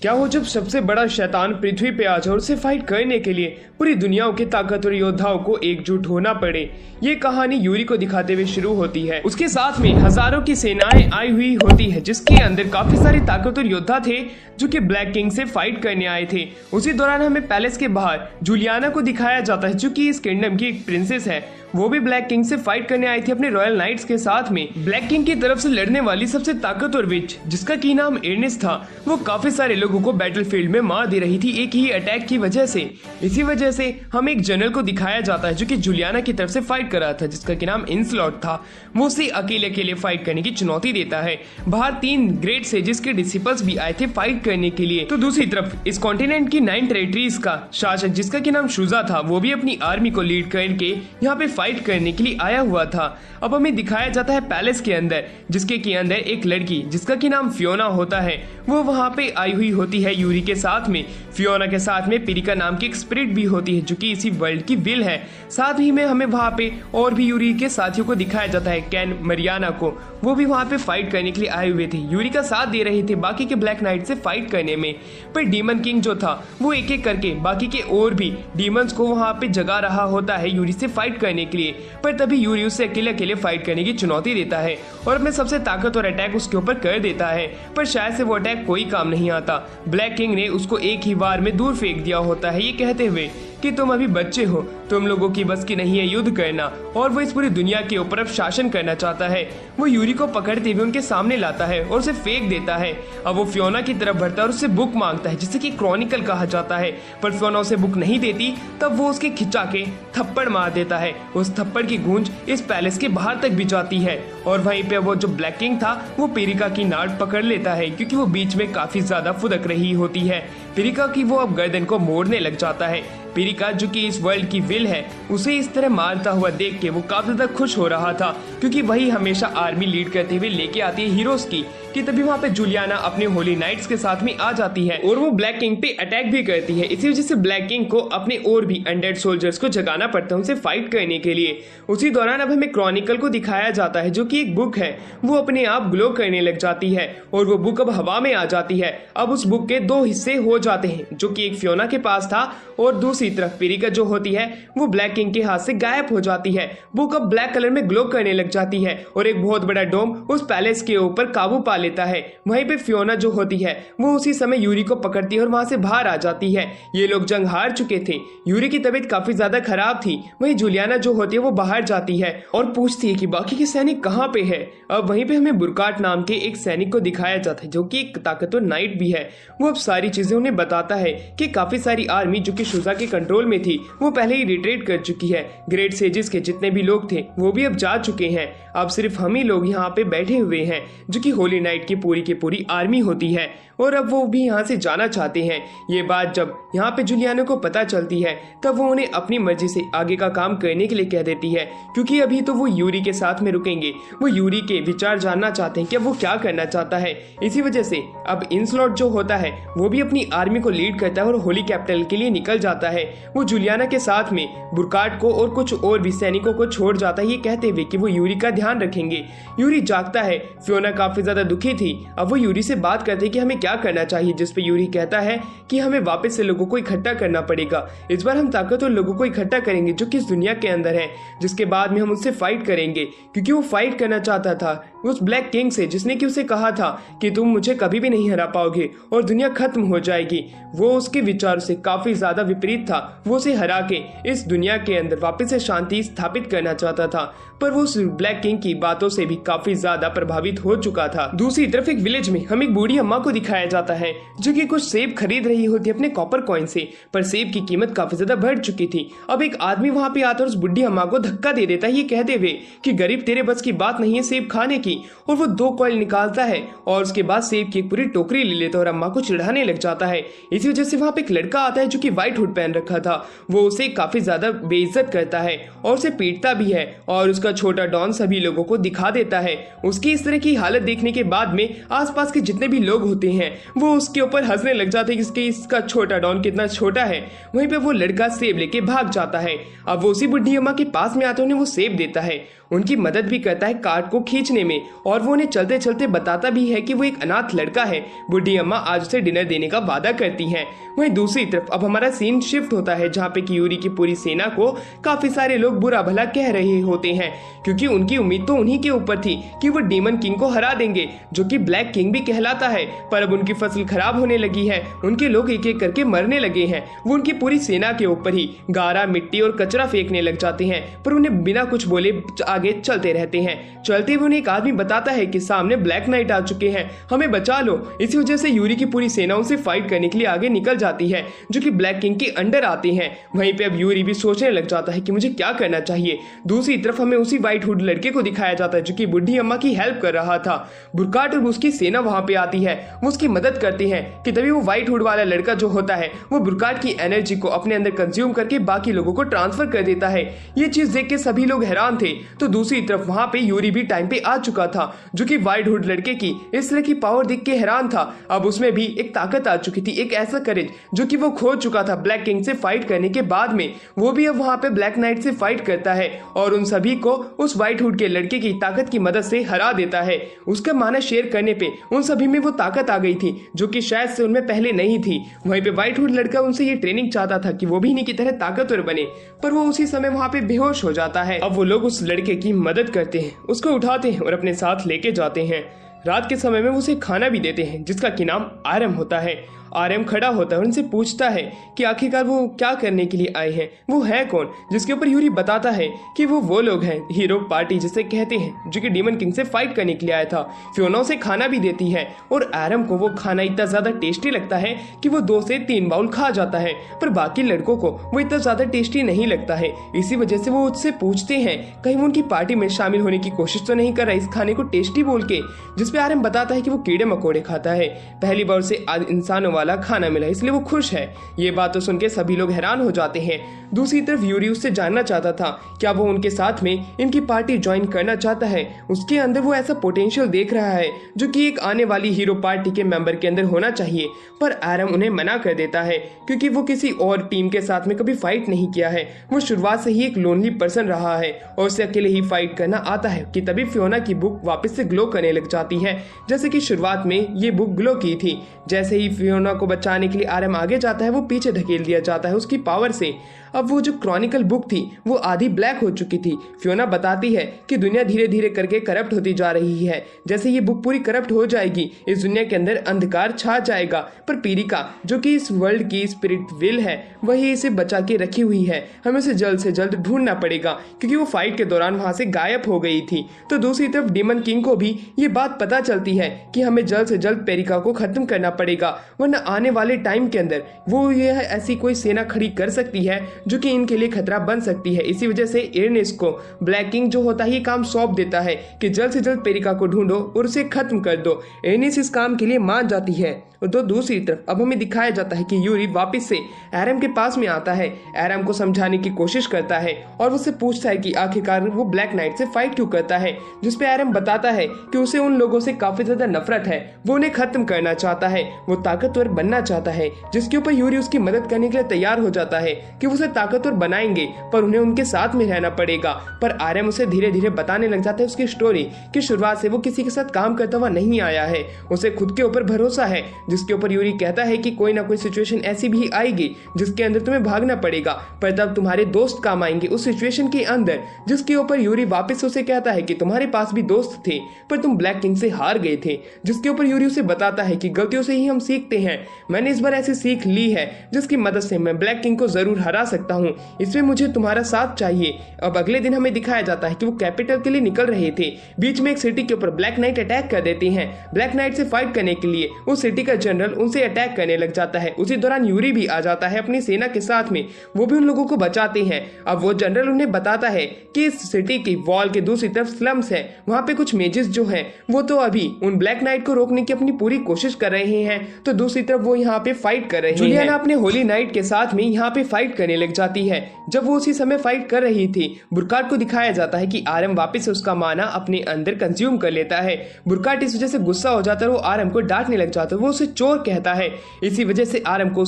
क्या हो जब सबसे बड़ा शैतान पृथ्वी पे आ जाए और उसे फाइट करने के लिए पूरी दुनियाओं के ताकतवर योद्धाओं को एकजुट होना पड़े। ये कहानी यूरी को दिखाते हुए शुरू होती है। उसके साथ में हजारों की सेनाएं आई हुई होती है, जिसके अंदर काफी सारे ताकतवर योद्धा थे जो कि ब्लैक किंग से फाइट करने आए थे। उसी दौरान हमें पैलेस के बाहर जूलियाना को दिखाया जाता है, जो कि इस किंगडम की एक प्रिंसेस है। वो भी ब्लैक किंग से फाइट करने आई थी अपने रॉयल नाइट्स के साथ में। ब्लैक किंग की तरफ से लड़ने वाली सबसे ताकतवर विच, जिसका की नाम एर्निस था, वो काफी सारे लोगों को बैटलफील्ड में मार दे रही थी एक ही अटैक की वजह से। इसी वजह से हम एक जनरल को दिखाया जाता है जो कि जूलियाना की तरफ से फाइट कर रहा था, जिसका की नाम इनस्लॉट था। वो उसे अकेले फाइट करने की चुनौती देता है। बाहर 3 ग्रेट सेजेस के डिसिपल्स भी आए थे फाइट करने के लिए। तो दूसरी तरफ इस कॉन्टिनेंट की 9 टेरिटरीज का शासक, जिसका की नाम शुजा था, वो भी अपनी आर्मी को लीड करके यहाँ पे फाइट करने के लिए आया हुआ था। अब हमें दिखाया जाता है पैलेस के अंदर, जिसके के अंदर एक लड़की जिसका की नाम फियोना होता है, वो वहाँ पे आई हुई होती है यूरी के साथ में। फियोना के साथ में पिरिका नाम की एक स्पिरिट भी होती है जो कि इसी वर्ल्ड की विल है। साथ ही में हमें वहाँ पे और भी यूरी के साथियों को दिखाया जाता है, कैन, मरियाना को। वो भी वहाँ पे फाइट करने के लिए आए हुए थे, यूरी का साथ दे रहे थे बाकी के ब्लैक नाइट से फाइट करने में। पर डीमन किंग जो था वो एक एक करके बाकी के और भी डीमंस को वहाँ पे जगा रहा होता है यूरी से फाइट करने के लिए। पर तभी यूरी उससे अकेले फाइट करने की चुनौती देता है और अपने सबसे ताकतवर अटैक उसके ऊपर कर देता है। पर शायद से वो अटैक कोई काम नहीं आता। ब्लैक किंग ने उसको एक ही बार में दूर फेंक दिया होता है, ये कहते हुए कि तुम अभी बच्चे हो, तुम लोगों की बस की नहीं है युद्ध करना। और वो इस पूरी दुनिया के ऊपर अब शासन करना चाहता है। वो यूरी को पकड़ते हुए उनके सामने लाता है और उसे फेंक देता है। अब वो फियोना की तरफ बढ़ता है और उससे बुक मांगता है, जिसे कि क्रॉनिकल कहा जाता है। पर फियोना उसे बुक नहीं देती, तब वो उसके खिंचा के थप्पड़ मार देता है। उस थप्पड़ की गूंज इस पैलेस के बाहर तक भी जाती है और वहीं पे वो जो ब्लैक किंग था वो पिरिका की नाड़ पकड़ लेता है, क्योंकि वो बीच में काफी ज्यादा फुदक रही होती है। पिरिका की वो अब गर्दन को मोड़ने लग जाता है। पिरिका जो कि इस वर्ल्ड की विल है, उसे इस तरह मारता हुआ देख के वो काफी ज्यादा खुश हो रहा था, क्योंकि वही हमेशा आर्मी लीड करते हुए लेके आती है हीरोज की। कि तभी वहाँ पे जूलियाना अपने होली नाइट्स के साथ में आ जाती है और वो ब्लैक किंग पे अटैक भी करती है। इसी वजह से ब्लैक किंग को अपने और भी अनडेड सोल्जर्स को जगाना पड़ता है उनसे फाइट करने के लिए। उसी दौरान अब हमें क्रॉनिकल को दिखाया जाता है, जो कि एक बुक है। वो अपने आप ग्लो करने लग जाती है और वो बुक अब हवा में आ जाती है। अब उस बुक के 2 हिस्से हो जाते हैं, जो कि एक फियोना के पास था और दूसरी तरफ पिरिका जो होती है वो ब्लैक किंग के हाथ से गायब हो जाती है। बुक अब ब्लैक कलर में ग्लो करने लग जाती है और एक बहुत बड़ा डोम उस पैलेस के ऊपर काबू पा लेता है। वहीं पे फियोना जो होती है वो उसी समय यूरी को पकड़ती है और वहां से बाहर आ जाती है। ये लोग जंग हार चुके थे, यूरी की तबीयत काफी ज्यादा खराब थी। वहीं जूलियाना जो होती है वो बाहर जाती है और पूछती है कि बाकी के सैनिक कहाँ पे है। अब वहीं पे हमें बुरकाट नाम के एक सैनिक को दिखाया जाता है, जो कि एक ताकतवर नाइट भी है। वो अब सारी चीजें उन्हें बताता है कि काफी सारी आर्मी जो कि शुजा के कंट्रोल में थी वो पहले ही रिट्रीट कर चुकी है। ग्रेट सेजेस के जितने भी लोग थे वो भी अब जा चुके हैं। अब सिर्फ हम ही लोग यहाँ पे बैठे हुए हैं, जो कि होली नाइट की पूरी आर्मी होती है और अब वो भी यहाँ से जाना चाहते हैं। ये बात जब यहाँ पे जूलियाना को पता चलती है तब वो उन्हें अपनी मर्जी से आगे का काम करने के लिए कह देती है, क्योंकि अभी तो वो यूरी के साथ में रुकेंगे। वो यूरी के विचार जानना चाहते हैं कि वो क्या करना चाहता है। इसी वजह से अब इनस्लॉट जो होता है वो भी अपनी आर्मी को लीड करता है और होली कैपिटल के लिए निकल जाता है। वो जूलियाना के साथ में बुरकाट को और कुछ और भी सैनिकों को छोड़ जाता है, ये कहते हुए कि वो यूरी का ध्यान रखेंगे। यूरी जागता है। फियोना काफी ज्यादा दुखी थी। अब वो यूरी से बात करते हैं कि हमें क्या करना चाहिए, जिस पे यूरी कहता है कि हमें वापस से लोगों को इकट्ठा करना पड़ेगा। इस बार हम ताकतवर लोगों को इकट्ठा करेंगे जो कि इस दुनिया के अंदर है, जिसके बाद में हम उससे फाइट करेंगे, क्योंकि वो फाइट करना चाहता था उस ब्लैक किंग से, जिसने कि उसे कहा था कि तुम मुझे कभी भी नहीं हरा पाओगे और दुनिया खत्म हो जाएगी। वो उसके विचारों से काफी ज्यादा विपरीत था। वो उसे हरा के इस दुनिया के अंदर वापस से शांति स्थापित करना चाहता था, पर वो उस ब्लैक किंग की बातों से भी काफी ज्यादा प्रभावित हो चुका था। दूसरी तरफ एक विलेज में हम एक बूढ़ी अम्मा को दिखाया जाता है, जो कि कुछ सेब खरीद रही होती है अपने कॉपर कॉइन से, पर सेब की कीमत काफी ज्यादा बढ़ चुकी थी। अब एक आदमी वहां पे आता है और उस बुढ़ी अम्मा को धक्का दे देता है, ये कहते हुए कि गरीब तेरे बस की बात नहीं है सेब खाने की। और वो 2 कॉइन निकालता है और उसके बाद सेब की एक पूरी टोकरी ले लेता है और अम्मा को चिढ़ाने लग जाता है। इसी वजह से वहां पे एक लड़का आता है जो कि व्हाइट हुड पहन रखा था। वो उसे काफी ज्यादा बेइज्जत करता है और उसे पीटता भी है और उसका छोटा डॉन सभी लोगों को दिखा देता है। उसकी इस तरह की हालत देखने के बाद में आसपास के जितने भी लोग होते हैं वो उसके ऊपर हंसने लग जाते हैं कि इसका छोटा डॉन कितना छोटा है। वहीं पे वो लड़का सेब लेके भाग जाता है। अब वो उसी बुढ़ी अम्मा के पास में आते उन्हें वो सेब देता है उनकी मदद भी करता है कार्ट को खींचने में, और वो उन्हें चलते चलते बताता भी है कि वो एक अनाथ लड़का है। बूढ़ी अम्मा आज उसे डिनर देने का वादा करती हैं। वहीं दूसरी तरफ अब हमारा सीन शिफ्ट होता है जहाँ पे कि यूरी की पूरी सेना को काफी सारे लोग बुरा भला कह रहे होते हैं, क्योंकि उनकी उम्मीद तो उन्हीं के ऊपर थी कि वो डीमन किंग को हरा देंगे, जो कि ब्लैक किंग भी कहलाता है। पर अब उनकी फसल खराब होने लगी है, उनके लोग एक एक करके मरने लगे हैं। वो उनकी पूरी सेना के ऊपर ही गारा, मिट्टी और कचरा फेंकने लग जाते हैं, पर उन्हें बिना कुछ बोले आगे चलते रहते हैं। चलते हुए उन्हें एक आदमी बताता है कि सामने ब्लैक नाइट आ चुके हैं, हमें बचा लो। इसी वजह से यूरी की पूरी सेना उनसे फाइट करने के लिए आगे निकल जाती है, जो कि ब्लैक किंग के अंडर आते हैं। वहीं पे अब यूरी भी सोचने लग जाता है कि मुझे क्या करना चाहिए। दूसरी तरफ हमें उसी व्हाइट हुड लड़के को दिखाया जाता है जो कि बुढ़ी अम्मा की हेल्प कर रहा था। बुरकाट और उसकी सेना वहां पे आती है, वो उसकी मदद करती है कि तभी वो व्हाइट हुड वाला लड़का जो होता है वो बुरकाट की एनर्जी को अपने अंदर कंज्यूम करके बाकी लोगों को ट्रांसफर कर देता है। ये चीज देख के सभी लोग हैरान थे। तो दूसरी तरफ वहां पे यूरी भी टाइम पे आ चुका था, जो कि व्हाइट हुड लड़के की इस तरह की पावर देख के हैरान था। अब उसमें भी एक ताकत आ चुकी थी, एक ऐसा करेज जो कि वो खो चुका था ब्लैक किंग से फाइट करने के बाद में। वो भी अब वहां पे ब्लैक नाइट से फाइट करता है और उन सभी को उस व्हाइट हुड के लड़के की ताकत की मदद से हरा देता है। उसका माना शेयर करने पे उन सभी में वो ताकत आ गई थी जो कि शायद से उनमें पहले नहीं थी। वहीं पे व्हाइट हुड लड़का उनसे ये ट्रेनिंग चाहता था कि वो भी इन्हीं की तरह ताकतवर बने, पर वो उसी समय वहां पे बेहोश हो जाता है। अब वो लोग उस लड़के की मदद करते हैं, उसको उठाते हैं और अपने साथ लेके जाते हैं। रात के समय में उसे खाना भी देते हैं जिसका कि नाम आरएम होता है। आरएम खड़ा होता है और उनसे पूछता है कि आखिरकार वो क्या करने के लिए आए हैं, वो है कौन। जिसके ऊपर यूरी बताता है कि वो लोग हैं हीरो पार्टी जिसे कहते हैं, जो कि डीमन किंग से फाइट करने के लिए आया था। फियोना उसे खाना भी देती है और आरएम को वो खाना इतना ज्यादा टेस्टी लगता है कि वो 2 से 3 बाउल खा जाता है, पर बाकी लड़कों को वो इतना ज्यादा टेस्टी नहीं लगता है। इसी वजह से वो उससे पूछते हैं कहीं वो उनकी पार्टी में शामिल होने की कोशिश तो नहीं कर रहा इस खाने को टेस्टी बोल के। जिसपे आरएम बताता है कि वो कीड़े मकोड़े खाता है, पहली बार से इंसानों वाला खाना मिला इसलिए वो खुश है। ये बात तो सुन के सभी लोग हैरान हो जाते हैं। दूसरी तरफ यूरी उससे जानना चाहता था क्या वो उनके साथ में इनकी पार्टी ज्वाइन करना चाहता है। उसके अंदर वो ऐसा पोटेंशियल देख रहा है जो कि एक आने वाली हीरो पार्टी के मेंबर के अंदर होना चाहिए, पर आरएम उन्हें मना कर देता है क्योंकि वो किसी और टीम के साथ में कभी फाइट नहीं किया है। वो शुरुआत से ही एक लोनली पर्सन रहा है और उसे अकेले ही फाइट करना आता है। कि तभी फियोना की बुक वापस से ग्लो करने लग जाती है जैसे कि शुरुआत में ये बुक ग्लो की थी। जैसे ही फियोना को बचाने के लिए आरएम आगे जाता है वो पीछे धकेल दिया जाता है उसकी पावर से। अब वो जो क्रॉनिकल बुक थी वो आधी ब्लैक हो चुकी थी। फियोना बताती है कि दुनिया धीरे धीरे करके करप्ट होती जा रही है, जैसे ये बुक पूरी करप्ट हो जाएगी इस दुनिया के अंदर अंधकार छा जाएगा। पर पीरिका जो कि इस वर्ल्ड की स्पिरिट विल है वही इसे बचा के रखी हुई है, हमें उसे जल्द से जल्द ढूंढना पड़ेगा क्योंकि वो फाइट के दौरान वहां से गायब हो गई थी। तो दूसरी तरफ डीमन किंग को भी ये बात पता चलती है कि हमें जल्द से जल्द पेरिका को खत्म करना पड़ेगा, वरना आने वाले टाइम के अंदर वो यह ऐसी कोई सेना खड़ी कर सकती है जो कि इनके लिए खतरा बन सकती है। इसी वजह से एर्नेस्ट को ब्लैक किंग जो होता है ये काम सौंप देता है कि जल्द से जल्द पेरिका को ढूंढो और उसे खत्म कर दो। एर्नेस्ट इस काम के लिए मान जाती है। तो दूसरी तरफ अब हमें दिखाया जाता है कि यूरी वापस से आरएम के पास में आता है, आरएम को समझाने की कोशिश करता है और उससे पूछता है कि आखिरकार वो ब्लैक नाइट से फाइट क्यों करता है। जिसपे आरएम बताता है कि उसे उन लोगों से काफी ज्यादा नफरत है, वो उन्हें खत्म करना चाहता है, वो ताकतवर बनना चाहता है। जिसके ऊपर यूरी उसकी मदद करने के लिए तैयार हो जाता है कि उसे ताकतवर बनाएंगे पर उन्हें उनके साथ में रहना पड़ेगा। पर आरएम उसे धीरे धीरे बताने लग जाता है उसकी स्टोरी कि शुरुआत से वो किसी के साथ काम करता हुआ नहीं आया है, उसे खुद के ऊपर भरोसा है। जिसके ऊपर यूरी कहता है कि कोई ना कोई सिचुएशन ऐसी भी आएगी जिसके अंदर तुम्हें भागना पड़ेगा, पर तब तुम्हारे दोस्त काम आएंगे उस सिचुएशन के अंदर। जिसके ऊपर यूरी वापस उसे कहता है कि तुम्हारे पास भी दोस्त थे पर तुम ब्लैक किंग से हार गए थे। जिसके ऊपर यूरी उसे बताता है कि गलतियों से ही हम सीखते हैं, मैंने इस बार ऐसी सीख ली है जिसकी मदद से मैं ब्लैक किंग को जरूर हरा सकता हूँ, इसमें मुझे तुम्हारा साथ चाहिए। अब अगले दिन हमें दिखाया जाता है कि वो कैपिटल के लिए निकल रहे थे, बीच में एक सिटी के ऊपर ब्लैक नाइट अटैक कर देते हैं। ब्लैक नाइट से फाइट करने के लिए उस सिटी का जनरल उनसे अटैक करने लग जाता है। उसी दौरान यूरी भी आ जाता है अपनी सेना के साथ में, वो भी उन लोगों को बचाते हैं। अब वो जनरल उन्हें बताता है कि इस सिटी की वॉल के दूसरी तरफ स्लम्स है, वहां पे कुछ मेजेस जो हैं वो तो अभी उन ब्लैक नाइट को रोकने की अपनी पूरी कोशिश कर रहे हैं, तो दूसरी तरफ वो यहाँ पे फाइट कर रहे हैं। जूलियाना अपने होली नाइट के साथ में यहाँ पे फाइट करने लग जाती है। जब वो उसी समय फाइट कर रही थी बुरकाट को दिखाया जाता है कि आरएम वापस से उसका माना अपने अंदर कंज्यूम कर लेता है। बुरकाट इस वजह से गुस्सा हो जाता है, वो आरएम को डांटने लग जाता है, वो उसे चोर कहता है। इसी वजह से आरएम को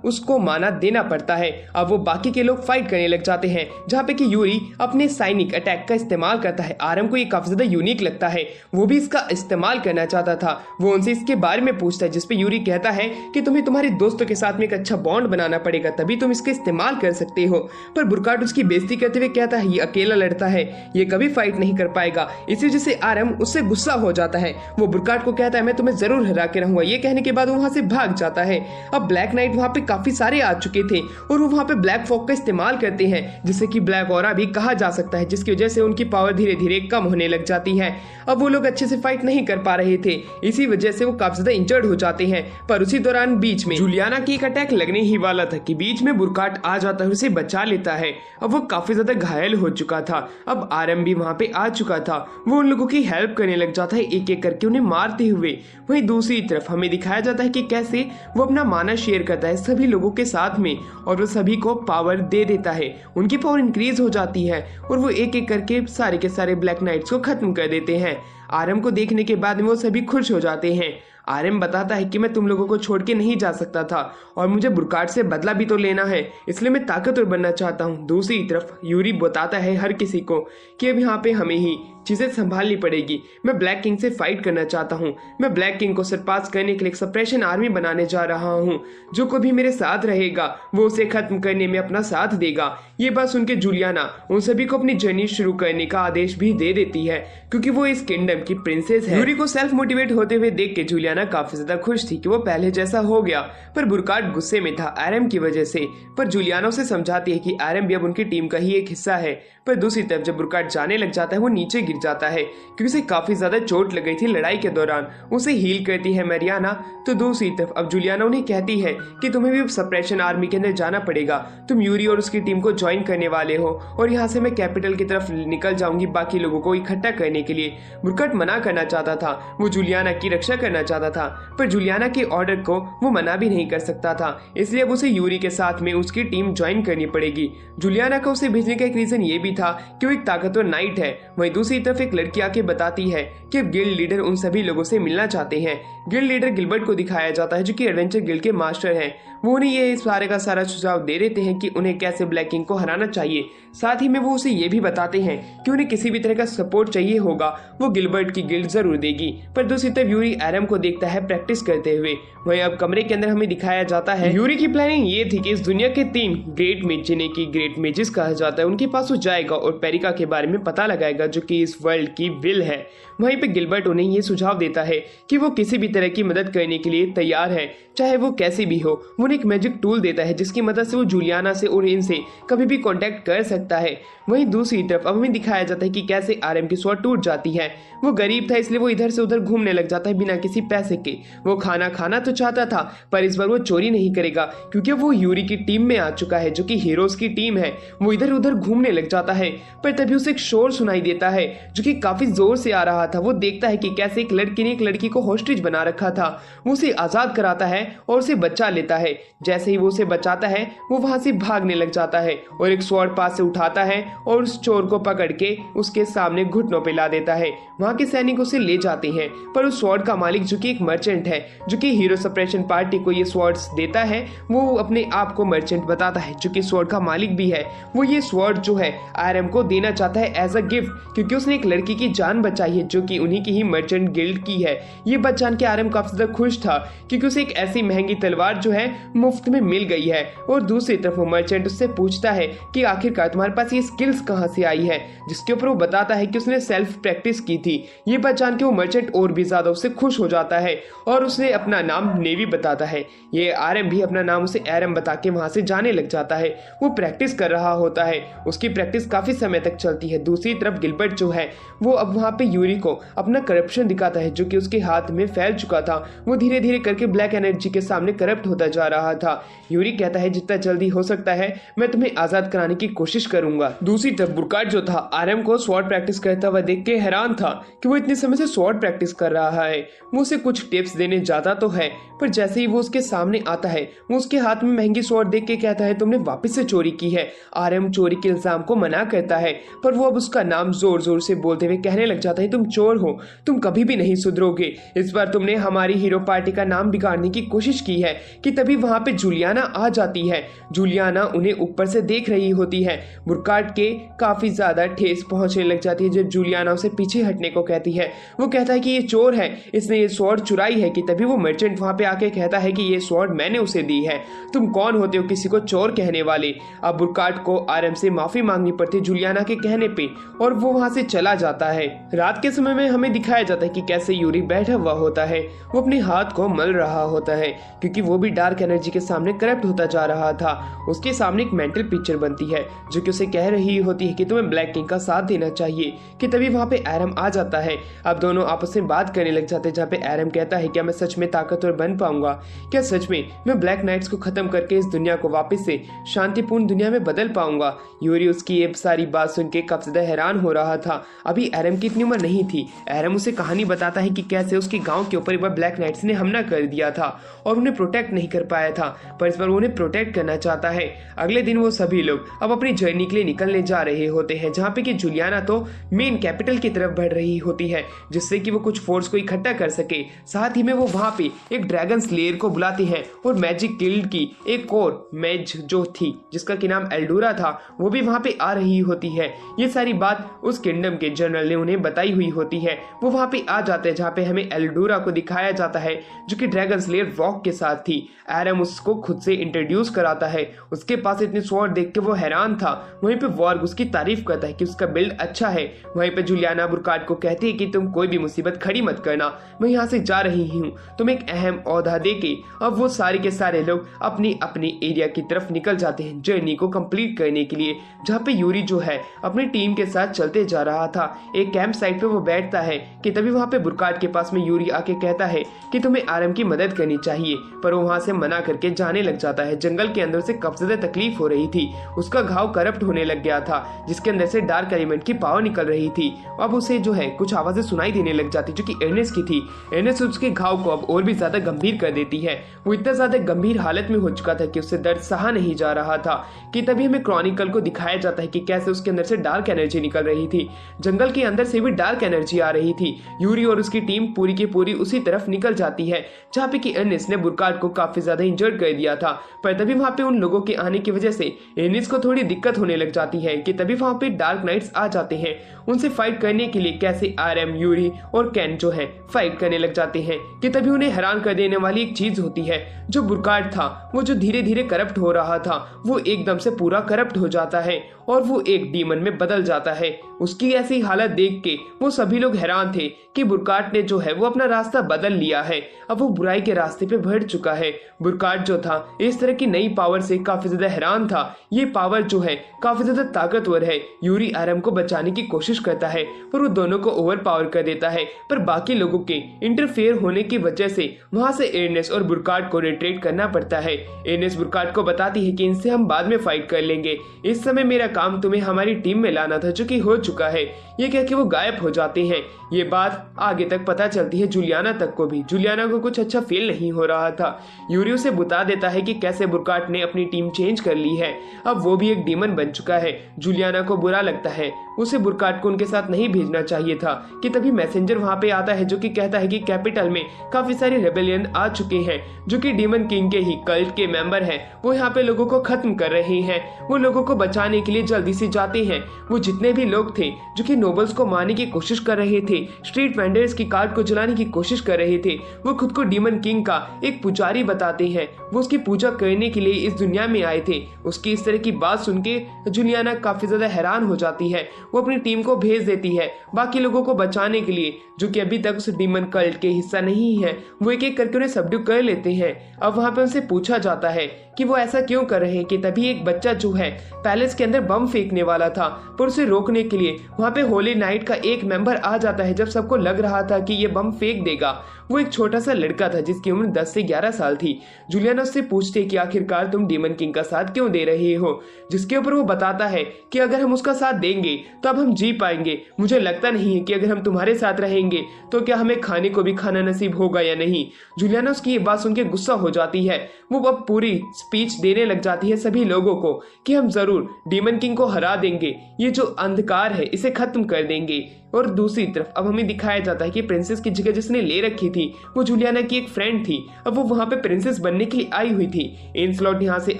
उसको माना देना पड़ता है। अब वो बाकी के लोग फाइट करने लग जाते हैं, जहाँ पे कि यूरी अपने साइनिक अटैक का इस्तेमाल करता है। आरएम को ये काफी ज्यादा यूनिक लगता है, वो भी इसका इस्तेमाल करना चाहता था। वो उनसे इसके बारे में पूछता है, जिसपे यूरी कहता है कि तुम्हें तुम्हारे दोस्तों के साथ में एक अच्छा बॉन्ड बनाना पड़ेगा, तभी तुम इसका इस्तेमाल कर सकते हो। पर बुरकाट उसकी बेइज्जती करते हुए कहता है ये अकेला लड़ता है, ये कभी फाइट नहीं कर पाएगा। इसी वजह से आरएम उससे गुस्सा हो जाता है। वो बुरकाट को कहता है मैं तुम्हें जरूर हरा के रहूंगा। ये कहने के बाद वो वहां से भाग जाता है। अब ब्लैक नाइट वहां पे काफी सारे आ चुके थे और वो वहां पे ब्लैक फॉग का इस्तेमाल करते हैं, जिसे कि ब्लैक ऑरा भी कहा जा सकता है, जिसकी वजह से उनकी पावर धीरे धीरे कम होने लग जाती है। अब वो लोग अच्छे से फाइट नहीं कर पा रहे थे, इसी वजह से वो काफी ज्यादा इंजर्ड हो जाते हैं। पर उसी दौरान बीच में जूलियाना की एक अटैक लगने ही वाला था कि बीच में बुरकाट आ जाता है, उसे बचा लेता है। अब वो काफी ज्यादा घायल हो चुका था। अब आरएम भी वहां पे आ चुका था। वो उन लोगों की हेल्प करने लग जाता है, एक एक करके उन्हें मारते हुए। वहीं दूसरी तरफ हमें दिखाया जाता है कि कैसे वो अपना माना शेयर करता है सभी लोगों के साथ में और वो सभी को पावर दे देता है। उनकी पावर इंक्रीज हो जाती है और वो एक एक करके सारे के सारे ब्लैक नाइट्स को खत्म कर देते हैं। आरएम को देखने के बाद वो सभी खुश हो जाते हैं। आरएम बताता है कि मैं तुम लोगों को छोड़ के नहीं जा सकता था और मुझे बुरकाट से बदला भी तो लेना है, इसलिए मैं ताकतवर बनना चाहता हूँ। दूसरी तरफ यूरी बताता है हर किसी को कि अब यहाँ पे हमें ही चीजें संभालनी पड़ेगी। मैं ब्लैक किंग से फाइट करना चाहता हूँ। मैं ब्लैक किंग को सरपास करने के लिए एक सप्रेशन आर्मी बनाने जा रहा हूँ। जो कोई भी मेरे साथ रहेगा वो उसे खत्म करने में अपना साथ देगा। ये बात सुन के जूलियाना उन सभी को अपनी जर्नी शुरू करने का आदेश भी दे देती है, क्योंकि वो इस किंगडम की प्रिंसेस है। यूरी को सेल्फ मोटिवेट होते हुए देख के जूलियाना काफी ज्यादा खुश थी कि वो पहले जैसा हो गया, पर बुरकाट गुस्से में था आरएम की वजह से। पर जूलियाना उसे समझाती है कि आरएम भी अब उनकी टीम का ही एक हिस्सा है। पर दूसरी तरफ जब बुरकाट जाने लग जाता है वो नीचे गिर जाता है, क्योंकि उसे काफी ज्यादा चोट लग गई थी लड़ाई के दौरान। उसे हील करती है मैरियाना। तो दूसरी तरफ अब जूलियाना उन्हें कहती है कि तुम्हें भी सप्रेशन आर्मी के अंदर जाना पड़ेगा। तुम यूरी और उसकी टीम को ज्वाइन करने वाले हो और यहाँ से मैं कैपिटल की तरफ निकल जाऊंगी बाकी लोगों को इकट्ठा करने के लिए। बुरकाट मना करना चाहता था, वो जूलियाना की रक्षा करना चाहता था, पर जूलियाना के ऑर्डर को वो मना भी नहीं कर सकता था, इसलिए अब उसे यूरी के साथ में उसकी टीम ज्वाइन करनी पड़ेगी। जूलियाना का उसे भेजने का एक रीजन ये भी था कि वो एक ताकतवर नाइट है। वहीं दूसरी तरफ एक लड़की आके बताती है कि गिल्ड लीडर उन सभी लोगों से मिलना चाहते हैं। गिल्ड लीडर गिलबर्ट को दिखाया जाता है, जो कि एडवेंचर गिल्ड के मास्टर हैं। वो उन्हें ये सारे का सारा सुझाव दे देते हैं कि उन्हें कैसे ब्लैक किंग को हराना चाहिए। साथ ही में वो उसे ये भी बताते हैं कि उन्हें किसी भी तरह का सपोर्ट चाहिए होगा वो गिलबर्ट की गिल्ड जरूर देगी। पर दूसरी तरफ यूरी आरएम को देखता है प्रैक्टिस करते हुए। वहीं अब कमरे के अंदर हमें दिखाया जाता है यूरी की प्लानिंग ये थी कि इस दुनिया के 3 ग्रेट मेज, जिन्हें की ग्रेट मेजिस कहा जाता है, उनके पास वो जाएगा और पेरिका के बारे में पता लगाएगा, जो कि इस वर्ल्ड की विल है। वहीं पे गिलबर्ट उन्हें ये सुझाव देता है कि वो किसी भी तरह की मदद करने के लिए तैयार है, चाहे वो कैसी भी हो। वो एक मैजिक टूल देता है जिसकी मदद से वो जूलियाना से और इनसे कभी भी कांटेक्ट कर सकता है। वहीं दूसरी तरफ अब हमें दिखाया जाता है कि कैसे आरएम की स्वॉर्ड टूट जाती है। वो गरीब था, इसलिए वो इधर से उधर घूमने लग जाता है बिना किसी पैसे के। वो खाना खाना तो चाहता था, पर इस बार वो चोरी नहीं करेगा, क्योंकि वो यूरी की टीम में आ चुका है, जो कि हीरोज की टीम है। वो इधर उधर घूमने लग जाता है, पर तभी उसे एक शोर सुनाई देता है जो कि काफी जोर से आ रहा था। वो देखता है कि कैसे एक लड़की ने एक लड़की को हॉस्टेज बना रखा था। वो उसे आजाद कराता है और उसे बचा लेता है। जैसे ही वो उसे बचाता है वो वहां से भागने लग जाता है और एक स्वॉर्ड पास से उठाता है और उस चोर को पकड़ के उसके सामने घुटनों पे ला देता है। वहां के सैनिक उसे ले जाते हैं, पर उस स्वॉर्ड का मालिक, जो कि एक मर्चेंट है, जो कि हीरो सप्रेशन पार्टी को ये स्वॉर्ड्स देता है, वो अपने आप को मर्चेंट बताता है, जो कि स्वॉर्ड का मालिक भी है। वो ये स्वॉर्ड जो है आरएम को देना चाहता है एज अ गिफ्ट, क्योंकि उसने एक लड़की की जान बचाई है, जो कि उन्हीं की ही मर्चेंट गिल्ड की है। ये बात जान के आरएम काफी ज्यादा खुश था, क्योंकि उसे एक ऐसी महंगी तलवार जो है मुफ्त में मिल गई है। और दूसरी तरफ वो मर्चेंट उससे पूछता है कि आखिरकार तुम्हारे पास ये स्किल्स कहाँ से आई है, जिसके ऊपर वो बताता है कि उसने सेल्फ प्रैक्टिस की थी। ये बात जान के वो मर्चेंट और भी ज्यादा उससे खुश हो जाता है और उसने अपना नाम नेवी बताता है। ये आरएम भी अपना नाम उसे एरम बता के वहां से जाने लग जाता है। वो प्रैक्टिस कर रहा होता है, उसकी प्रैक्टिस काफी समय तक चलती है। दूसरी तरफ गिलबर्ट जो है वो अब वहां पे यूरी को अपना करप्शन दिखाता है, जो कि उसके हाथ में फैल चुका था। वो धीरे धीरे करके ब्लैक एनर्जी के सामने करप्ट होता जा रहा था। यूरी कहता है जितना जल्दी हो सकता है मैं तुम्हें आजाद कराने की कोशिश करूंगा। दूसरी तरफ बुरकाट जो था आरएम को स्वॉर्ड प्रैक्टिस करता हुआ देख के हैरान था कि वो इतने समय से स्वॉर्ड प्रैक्टिस कर रहा है। वो उसे कुछ टिप्स देने जाता तो है, पर जैसे ही वो उसके सामने आता है वो उसके हाथ में महंगी स्वॉर्ड देख के कहता है तुमने वापस से चोरी की है। आरएम चोरी के इल्जाम को मना करता है, पर वो अब उसका नाम जोर जोर से बोलते हुए कहने लग जाता है, तुम चोर हो, तुम कभी भी नहीं सुधरोगे। इस बार तुमने हमारी हीरो पार्टी का नाम बिगाड़ने की कोशिश की है। कि तभी वहां पे जूलियाना आ जाती है। जूलियाना उन्हें ऊपर से देख रही होती है। बुरकाट के काफी ज्यादा ठेस पहुंचने लग जाती है जब जूलियाना उसे पीछे हटने को कहती है। वो कहता है कि ये चोर है, इसने ये स्वॉर्ड चुराई है। कि तभी वो मर्चेंट वहां पे आके कहता है कि ये स्वॉर्ड मैंने उसे दी है, तुम कौन होते हो किसी को चोर कहने वाले। अब बुरकाट को आरएम से माफी मांगनी पड़ती है जूलियाना के कहने पे, और वो वहां से चला जाता है। रात के समय में हमें दिखाया जाता है कि कैसे यूरी बैठा हुआ होता है। वो अपने हाथ को मल रहा होता है क्योंकि वो भी डार्क एनर्जी के सामने करप्ट होता जा रहा था। उसके सामने एक मेंटल पिक्चर बनती है जो कि उसे कह रही होती है कि तुम्हें ब्लैक किंग का साथ देना चाहिए। कि तभी वहां पे एरम आ जाता है। अब दोनों आपस में बात करने लग जाते हैं जहाँ पे एरम कहता है क्या मैं सच में ताकतवर बन पाऊंगा, क्या सच में मैं ब्लैक नाइट्स को खत्म करके इस दुनिया को वापस से शांतिपूर्ण दुनिया में बदल पाऊंगा। यूरी उसकी ये सारी बात सुन के काफी ज्यादा हैरान हो रहा था। अभी एरम की इतनी उम्र नहीं थी। एरम उसे कहानी बताता है कि कैसे उसके गांव के ऊपर एक बार ब्लैक नाइट्स ने हमला कर दिया था और उन्हें प्रोटेक्ट नहीं कर पाया था, पर इस बार उन्हें प्रोटेक्ट करना चाहता है। अगले दिन वो सभी लोग अब अपनी जर्नी के लिए निकलने जा रहे होते हैं जहाँ पे कि जूलियाना तो मेन कैपिटल की तरफ बढ़ रही होती है जिससे कि वो कुछ फोर्स को इकट्ठा कर सके। साथ ही में वो वहां पे एक ड्रैगन स्लेयर को बुलाते हैं और मैजिक गिल्ड की एक और मेज जो थी जिसका कि नाम एल्डोरा था वो भी वहां पे आ रही होती है। ये सारी बात उस किंगडम के जनरल ने उन्हें बताई हुई होती है। वो वहां पे आ जाते हैं जहाँ पे हमें एल्डोरा को दिखाया जाता है जो कि ड्रैगन स्लेयर रॉक के साथ थी। एरम उसको खुद से इंट्रोड्यूस कराता है। उसके पास इतने स्वॉर्ड देख के वो हैरान था। वहीं पे वॉर्ग उसकी तारीफ करता है कि उसका बिल्ड अच्छा है। वहीं पे जूलियाना बुरकाट को कहती है कि तुम कोई भी मुसीबत खड़ी मत करना, मैं यहाँ से जा रही हूँ। तुम एक अहम ओहदा देके अब वो सारे के सारे लोग अपनी अपनी एरिया की तरफ निकल जाते हैं जर्नी को कंप्लीट करने के लिए। जहाँ पे यूरी जो है अपनी टीम के साथ चलते जा रहा था। एक कैंप साइट पे वो बैठता है कि तभी वहाँ पे बुरकाट के पास में यूरी आके कहता है कि तुम्हें आरएम की मदद करनी चाहिए, पर वो वहाँ से मना करके जाने लग जाता है। जंगल के अंदर से काफी ज्यादा तकलीफ हो रही थी। उसका घाव करप्ट होने लग गया था जिसके अंदर से डार्क एलिमेंट की पावर निकल रही थी। अब उसे जो है कुछ आवाजें सुनाई देने लग जाती जो कि एर्नेस्ट की थी। एर्नेस्ट उसके घाव को अब और भी ज्यादा गंभीर कर देती है। वो इतना ज्यादा गंभीर हालत में हो चुका था कि उससे दर्द सहा नहीं जा रहा था। कि तभी हमें क्रॉनिकल को दिखाया जाता है कि कैसे उसके अंदर से डार्क एनर्जी निकल रही थी। जंगल के अंदर से भी डार्क एनर्जी आ रही थी। यूरी और उसकी टीम पूरी की पूरी उसी तरफ निकल जाती है जहाँ पे कि एर्नेस्ट ने बुरकाट को काफी ज्यादा इंजर्ड कर दिया था। पर तभी वहां पे उन लोगों के आने की वजह से एर्नेस्ट को थोड़ी दिक्कत होने लग जाती है। कि तभी वहां पे डार्क नाइट्स आ जाते हैं उनसे फाइट करने के लिए। कैसे आरएम, यूरी और कैन जो है फाइट करने लग जाते हैं। कि तभी उन्हें हैरान कर देने वाली एक चीज होती है, जो बुरकाट था वो जो धीरे धीरे करप्ट हो रहा था वो एकदम से पूरा करप्ट हो जाता है और वो एक डीमन में बदल जाता है। उसकी ऐसी हालत देख के वो सभी लोग हैरान थे कि बुरकाट ने जो है वो अपना रास्ता बदल लिया है। अब वो बुराई के रास्ते पे बढ़ चुका है। बुरकाट जो था इस तरह की नई पावर से काफी ज्यादा हैरान था। ये पावर जो है काफी ज्यादा ताकतवर है। यूरी आरएम को बचाने की कोशिश करता है पर वो दोनों को ओवर पावर कर देता है। पर बाकी लोगों के इंटरफेयर होने की वजह से वहां से एर्नेस्ट और बुरकाट को रिट्रीट करना पड़ता है। एर्नेस्ट बुरकाट को बताती है कि इनसे हम बाद में फाइट कर लेंगे, इस समय मेरा काम तुम्हें हमारी टीम में लाना था जो कि हो चुका है। ये कह के वो गायब हो जाते हैं। ये बात आगे तक पता चलती है जूलियाना तक को भी। जूलियाना को कुछ अच्छा फील नहीं हो रहा था। यूरी उसे बता देता है कि कैसे बुरकाट ने अपनी टीम चेंज कर ली है, अब वो भी एक डीमन बन चुका है। जूलियाना को बुरा लगता है, उसे बुरकाट को उनके साथ नहीं भेजना चाहिए था। कि तभी मैसेंजर वहां पे आता है जो कि कहता है कि कैपिटल में काफी सारे रेबेलियन आ चुके हैं जो कि डीमन किंग के ही कल्ट के मेंबर हैं। वो यहाँ पे लोगों को खत्म कर रहे हैं। वो लोगों को बचाने के लिए जल्दी से जाते हैं। वो जितने भी लोग थे जो कि नोबल्स को मारने की कोशिश कर रहे थे, स्ट्रीट वेंडर्स की कार्ड को जलाने की कोशिश कर रहे थे, वो खुद को डीमन किंग का एक पुजारी बताते हैं। वो उसकी पूजा करने के लिए इस दुनिया में आए थे। उसकी इस तरह की बात सुन के जूलियाना काफी ज्यादा हैरान हो जाती है। वो अपनी टीम को भेज देती है बाकी लोगों को बचाने के लिए जो कि अभी तक उस डीमन कल्ट के हिस्सा नहीं है। वो एक एक करके उन्हें सबड्यू कर लेते हैं। अब वहां पे उनसे पूछा जाता है कि वो ऐसा क्यों कर रहे हैं। कि तभी एक बच्चा जो है पैलेस के अंदर बम फेंकने वाला था, पर उसे रोकने के लिए वहां पे होली नाइट का एक मेंबर आ जाता है। जब सबको लग रहा था कि ये बम फेंक देगा, वो एक छोटा सा लड़का था जिसकी उम्र 10 से 11 साल थी। जूलियाना उससे पूछते कि आखिरकार तुम डीमन किंग का साथ क्यों दे रहे हो, जिसके ऊपर वो बताता है कि अगर हम उसका साथ देंगे तो अब हम जी पाएंगे। मुझे लगता नहीं है कि अगर हम तुम्हारे साथ रहेंगे तो क्या हमें खाने को भी खाना नसीब होगा या नहीं। जूलियाना उसकी ये बात सुन के गुस्सा हो जाती है। वो अब पूरी स्पीच देने लग जाती है सभी लोगों को कि हम जरूर डीमन किंग को हरा देंगे, ये जो अंधकार है इसे खत्म कर देंगे। और दूसरी तरफ अब हमें दिखाया जाता है कि प्रिंसेस की जगह जिसने ले रखी थी वो जूलियाना की एक फ्रेंड थी, अब वो वहां पे प्रिंसेस बनने के लिए आई हुई थी। इनस्लॉट यहाँ से